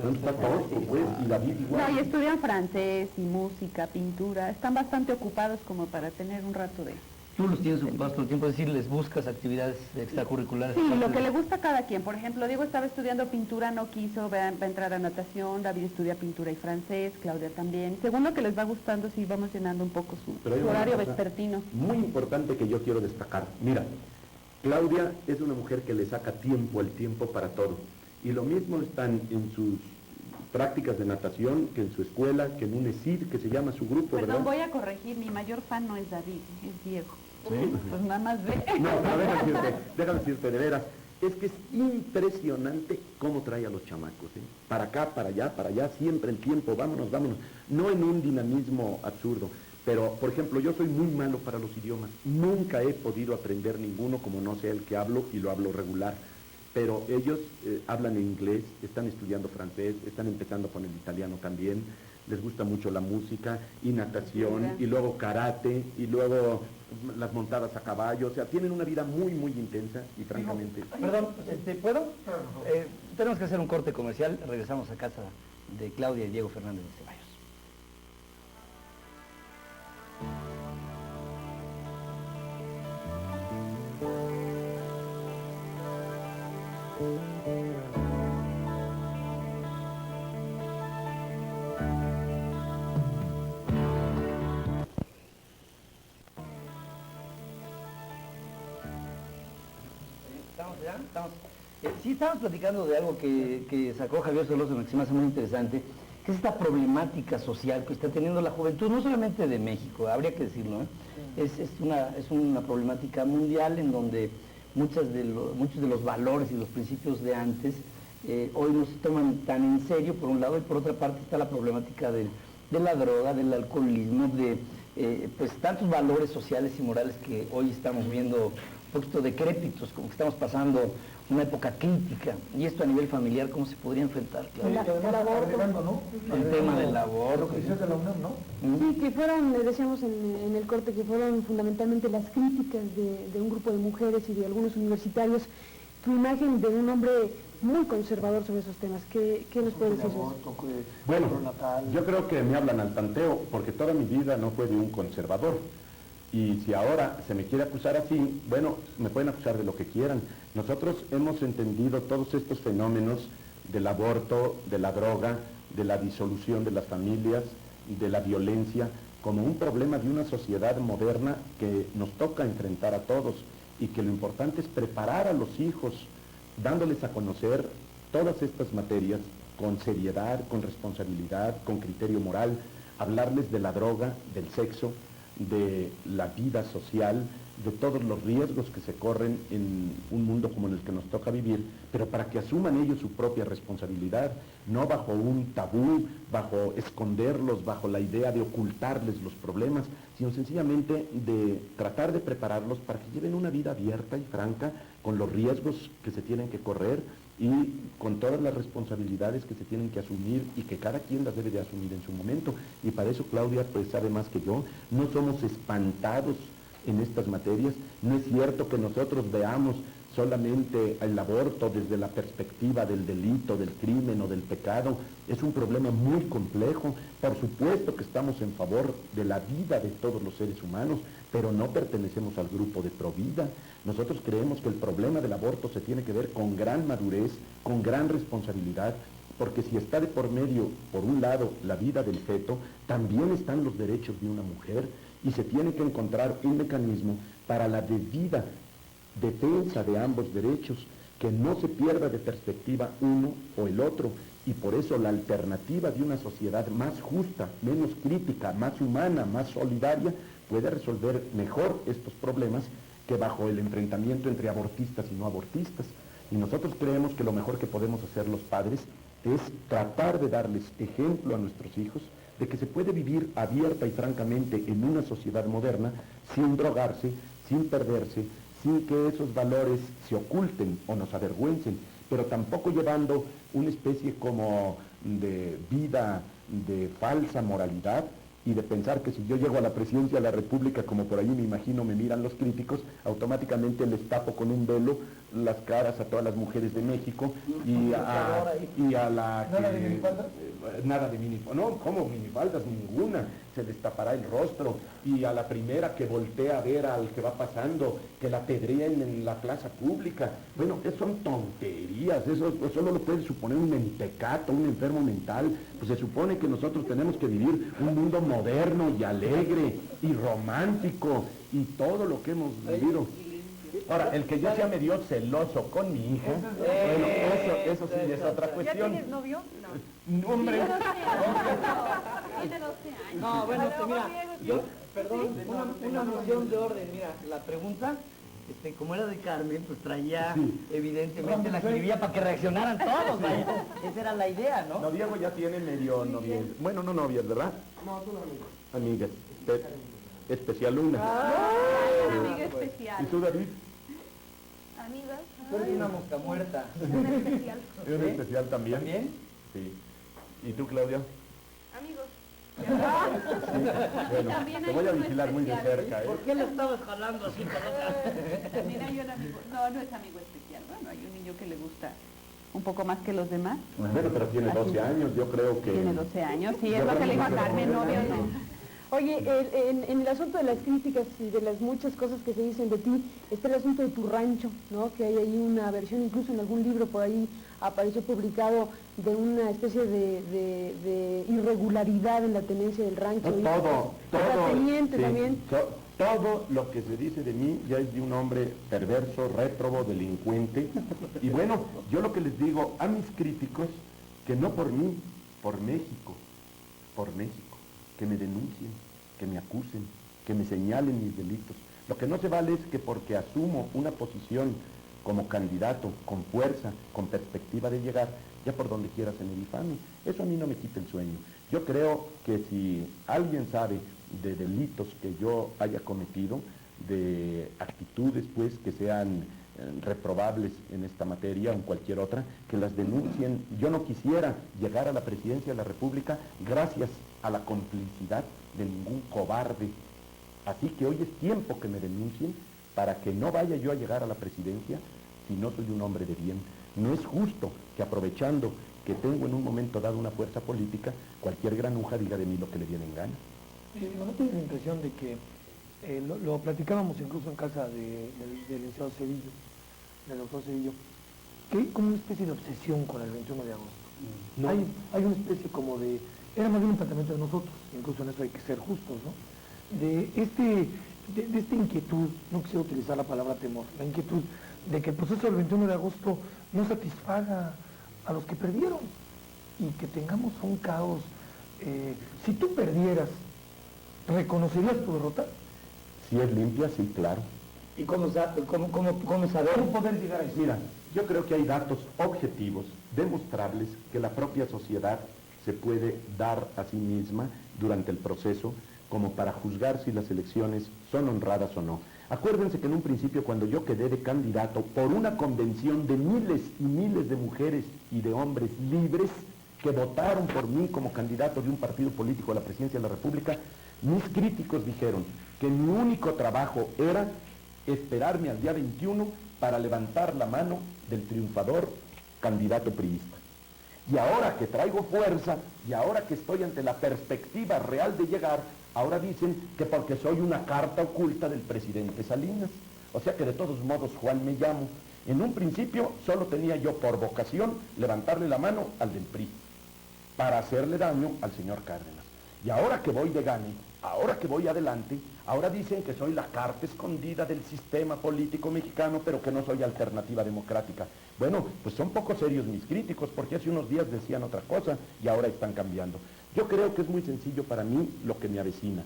No está todo, pues, y David igual. No, y estudian francés y música, pintura, están bastante ocupados como para tener un rato de... Tú los tienes ocupados todo el tiempo, es decir, les buscas actividades extracurriculares. Sí, lo que le gusta a cada quien. Por ejemplo, Diego estaba estudiando pintura, no quiso, va a entrar a natación, David estudia pintura y francés, Claudia también. Según lo que les va gustando, sí vamos llenando un poco Pero hay su una horario cosa vespertino. muy importante que yo quiero destacar. Mira, Claudia es una mujer que le saca tiempo al tiempo para todo. Y lo mismo están en sus prácticas de natación, que en su escuela, que en un ESID, que se llama su grupo, Perdón, ¿verdad? voy a corregir, mi mayor fan no es David, es Diego. ¿Sí? Pues nada más ve. No, déjame decirte, de veras, es que es impresionante cómo trae a los chamacos, ¿eh? Para acá, para allá, siempre el tiempo, vámonos, no en un dinamismo absurdo, pero, por ejemplo, yo soy muy malo para los idiomas, nunca he podido aprender ninguno como no sea el que hablo, y lo hablo regular, pero ellos hablan inglés, están estudiando francés, están empezando con el italiano también, les gusta mucho la música y natación, y luego karate, y luego las montadas a caballo, o sea, tienen una vida muy, muy intensa y francamente... Perdón, ¿puedo? Tenemos que hacer un corte comercial, regresamos a casa de Claudia y Diego Fernández de Ceballos. Sí, estamos platicando de algo que sacó Javier Solorzano, que se me hace muy interesante, que es esta problemática social que está teniendo la juventud, no solamente de México, habría que decirlo, ¿eh? Es una problemática mundial en donde muchos de los valores y los principios de antes hoy no se toman tan en serio, por un lado, y por otra parte está la problemática de la droga, del alcoholismo, de pues tantos valores sociales y morales que hoy estamos viendo un poquito decrépitos, como que estamos pasando una época crítica. Y esto a nivel familiar, ¿cómo se podría enfrentar? Claro. El tema del aborto. Lo que dices de la UNAM, ¿no? Sí, que fueron, le decíamos en el corte, que fueron fundamentalmente las críticas de un grupo de mujeres y de algunos universitarios, tu imagen de un hombre muy conservador sobre esos temas. ¿Qué nos puede decir eso? Bueno, yo creo que me hablan al tanteo, porque toda mi vida no fue de un conservador. Y si ahora se me quiere acusar así, bueno, me pueden acusar de lo que quieran. Nosotros hemos entendido todos estos fenómenos del aborto, de la droga, de la disolución de las familias, de la violencia, como un problema de una sociedad moderna que nos toca enfrentar a todos, y que lo importante es preparar a los hijos, dándoles a conocer todas estas materias con seriedad, con responsabilidad, con criterio moral, hablarles de la droga, del sexo, de la vida social, de todos los riesgos que se corren en un mundo como el que nos toca vivir, pero para que asuman ellos su propia responsabilidad, no bajo un tabú, bajo esconderlos, bajo la idea de ocultarles los problemas, sino sencillamente de tratar de prepararlos para que lleven una vida abierta y franca, con los riesgos que se tienen que correr y con todas las responsabilidades que se tienen que asumir y que cada quien las debe de asumir en su momento. Y para eso Claudia pues sabe más que yo, no somos espantados en estas materias, no es cierto que nosotros veamos solamente el aborto desde la perspectiva del delito, del crimen o del pecado. Es un problema muy complejo. Por supuesto que estamos en favor de la vida de todos los seres humanos, pero no pertenecemos al grupo de Provida. Nosotros creemos que el problema del aborto se tiene que ver con gran madurez, con gran responsabilidad, porque si está de por medio, por un lado, la vida del feto, también están los derechos de una mujer, y se tiene que encontrar un mecanismo para la debida defensa de ambos derechos, que no se pierda de perspectiva uno o el otro, y por eso la alternativa de una sociedad más justa, menos crítica, más humana, más solidaria, puede resolver mejor estos problemas que bajo el enfrentamiento entre abortistas y no abortistas. Y nosotros creemos que lo mejor que podemos hacer los padres es tratar de darles ejemplo a nuestros hijos de que se puede vivir abierta y francamente en una sociedad moderna sin drogarse, sin perderse, sin que esos valores se oculten o nos avergüencen, pero tampoco llevando una especie como de vida de falsa moralidad y de pensar que si yo llego a la presidencia de la República, como por ahí me imagino me miran los críticos, automáticamente les tapo con un velo las caras a todas las mujeres de México y a la que... Nada de minifaldas, no, ¿cómo minifaldas? Ninguna, se les tapará el rostro, y a la primera que voltea a ver al que va pasando, que la apedreen en la plaza pública. Bueno, eso son tonterías, eso solo lo puede suponer un mentecato, un enfermo mental. Pues se supone que nosotros tenemos que vivir un mundo moderno y alegre y romántico, y todo lo que hemos vivido. Ahora, el que yo sea medio celoso con mi hija, bueno, eso sí es otra ¿Ya cuestión. tienes novio? No. Hombre, Tiene 12 años. No, bueno, mira, yo, perdón, una moción de orden, mira, la pregunta, como era de Carmen, pues traía, evidentemente, la escribía para que reaccionaran todos, vaya. Esa era la idea, ¿no? no, Diego ya tiene medio novias. Bueno, no novias, ¿verdad? No, tú no, amigo. Amigas. Especial una. Una amiga especial. ¿Y tú, David? Amigas. Tú eres una mosca muerta. Una especial. ¿Es un especial también? ¿También? Sí. ¿Y tú, Claudia? Amigos. Bueno, También te hay voy a uno vigilar muy de especial. cerca, ¿eh? ¿Por qué la estabas jalando así para acá? También hay un amigo, no es amigo especial, bueno, hay un niño que le gusta un poco más que los demás. Bueno, pero tiene 12 años, yo creo que... Tiene 12 años, sí, es lo que le dijo a Carmen, novio no. Oye, en el asunto de las críticas y de las muchas cosas que se dicen de ti, está el asunto de tu rancho, ¿no? Que hay ahí una versión, incluso en algún libro por ahí apareció publicado, de una especie de irregularidad en la tenencia del rancho. Todo, La teniente sí, también. todo lo que se dice de mí ya es de un hombre perverso, réprobo, delincuente. Y bueno, yo lo que les digo a mis críticos, que no por mí, por México, que me denuncien, que me acusen, que me señalen mis delitos. Lo que no se vale es que porque asumo una posición como candidato, con fuerza, con perspectiva de llegar, ya por donde quiera se me difame. Eso a mí no me quita el sueño. Yo creo que si alguien sabe de delitos que yo haya cometido, de actitudes pues que sean reprobables en esta materia o en cualquier otra, que las denuncien. Yo no quisiera llegar a la presidencia de la República gracias a la complicidad de ningún cobarde. Así que hoy es tiempo que me denuncien para que no vaya yo a llegar a la presidencia si no soy un hombre de bien. No es justo que aprovechando que tengo en un momento dado una fuerza política, cualquier granuja diga de mí lo que le viene en gana. ¿No tienes la impresión de que lo platicábamos incluso en casa del licenciado Cedillo, del doctor Cedillo, que hay como una especie de obsesión con el 21 de agosto? No. Hay una especie como de, era más bien un planteamiento de nosotros, incluso en eso hay que ser justos, ¿no? De esta inquietud, no quisiera utilizar la palabra temor, la inquietud de que el proceso del 21 de agosto no satisfaga a los que perdieron y que tengamos un caos. Si tú perdieras, ¿reconocerías tu derrota? Si es limpia, sí, claro. ¿Y cómo saber? ¿Cómo poder llegar a eso? Mira, yo creo que hay datos objetivos, demostrables, que la propia sociedad se puede dar a sí misma durante el proceso como para juzgar si las elecciones son honradas o no. Acuérdense que en un principio, cuando yo quedé de candidato por una convención de miles y miles de mujeres y de hombres libres que votaron por mí como candidato de un partido político a la presidencia de la República, mis críticos dijeron que mi único trabajo era esperarme al día 21 para levantar la mano del triunfador candidato priista. Y ahora que traigo fuerza, y ahora que estoy ante la perspectiva real de llegar, ahora dicen que porque soy una carta oculta del presidente Salinas. O sea que de todos modos Juan me llamo. En un principio solo tenía yo por vocación levantarle la mano al del PRI, para hacerle daño al señor Cárdenas. Y ahora que voy de gane, ahora que voy adelante, ahora dicen que soy la carta escondida del sistema político mexicano, pero que no soy alternativa democrática. Bueno, pues son poco serios mis críticos, porque hace unos días decían otra cosa y ahora están cambiando. Yo creo que es muy sencillo para mí lo que me avecina.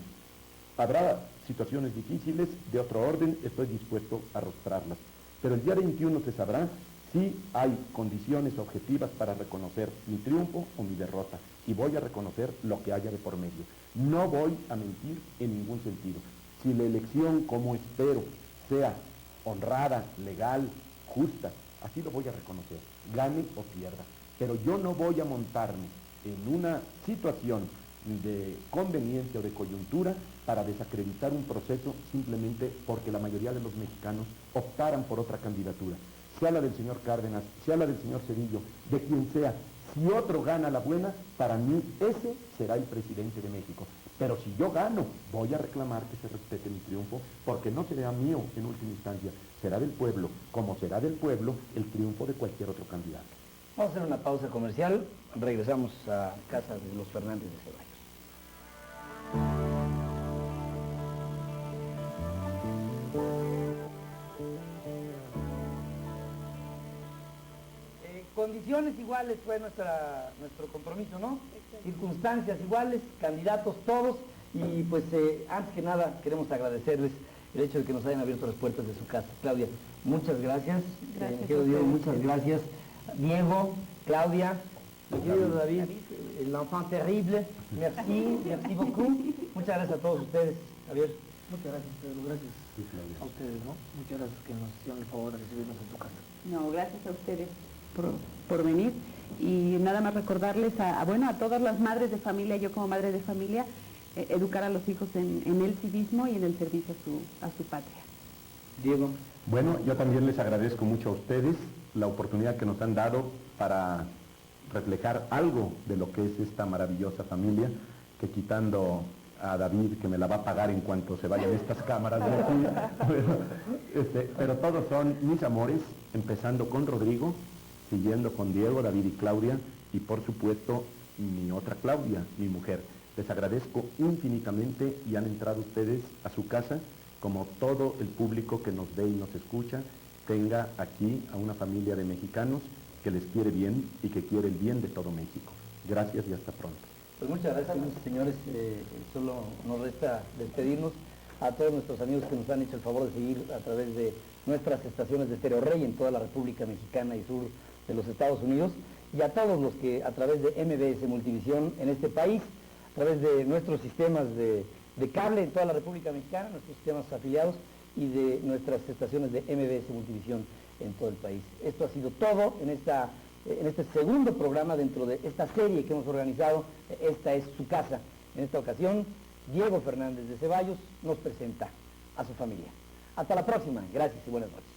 Habrá situaciones difíciles de otro orden, estoy dispuesto a arrostrarlas. Pero el día 21 se sabrá si hay condiciones objetivas para reconocer mi triunfo o mi derrota. Y voy a reconocer lo que haya de por medio. No voy a mentir en ningún sentido. Si la elección, como espero, sea honrada, legal, justa, así lo voy a reconocer, gane o pierda. Pero yo no voy a montarme en una situación de conveniencia o de coyuntura para desacreditar un proceso simplemente porque la mayoría de los mexicanos optaran por otra candidatura. Sea la del señor Cárdenas, sea la del señor Cedillo, de quien sea. Si otro gana la buena, para mí ese será el presidente de México. Pero si yo gano, voy a reclamar que se respete mi triunfo, porque no será mío en última instancia, será del pueblo, como será del pueblo el triunfo de cualquier otro candidato. Vamos a hacer una pausa comercial, regresamos a casa de los Fernández de Ceballos. condiciones iguales fue nuestro compromiso, ¿no? Circunstancias iguales, candidatos todos, y pues antes que nada queremos agradecerles el hecho de que nos hayan abierto las puertas de su casa. Claudia, muchas gracias. Gracias Mi querido a Diego, ustedes. muchas gracias. Diego, Claudia, mi querido David, l'enfant terrible, merci beaucoup. Muchas gracias a todos ustedes, Javier. Muchas gracias, Pedro, gracias a ustedes, ¿no? Muchas gracias que nos hicieron el favor de recibirnos en tu casa. No, gracias a ustedes por venir. Y nada más recordarles a todas las madres de familia, yo como madre de familia, educar a los hijos en el civismo y en el servicio a su patria. Diego. Bueno, yo también les agradezco mucho a ustedes la oportunidad que nos han dado para reflejar algo de lo que es esta maravillosa familia, que quitando a David, que me la va a pagar en cuanto se vayan estas cámaras de aquí, pero todos son mis amores, empezando con Rodrigo, siguiendo con Diego, David y Claudia, y por supuesto mi otra Claudia, mi mujer. Les agradezco infinitamente y han entrado ustedes a su casa, como todo el público que nos ve y nos escucha, tenga aquí a una familia de mexicanos que les quiere bien y que quiere el bien de todo México. Gracias y hasta pronto. Pues muchas gracias, señores. Solo nos resta despedirnos a todos nuestros amigos que nos han hecho el favor de seguir a través de nuestras estaciones de Stereo Rey en toda la República Mexicana y sur de los Estados Unidos, y a todos los que a través de MBS Multivisión en este país, a través de nuestros sistemas de cable en toda la República Mexicana, nuestros sistemas afiliados y de nuestras estaciones de MBS Multivisión en todo el país. Esto ha sido todo en este segundo programa dentro de esta serie que hemos organizado. Esta es su casa. En esta ocasión, Diego Fernández de Ceballos nos presenta a su familia. Hasta la próxima. Gracias y buenas noches.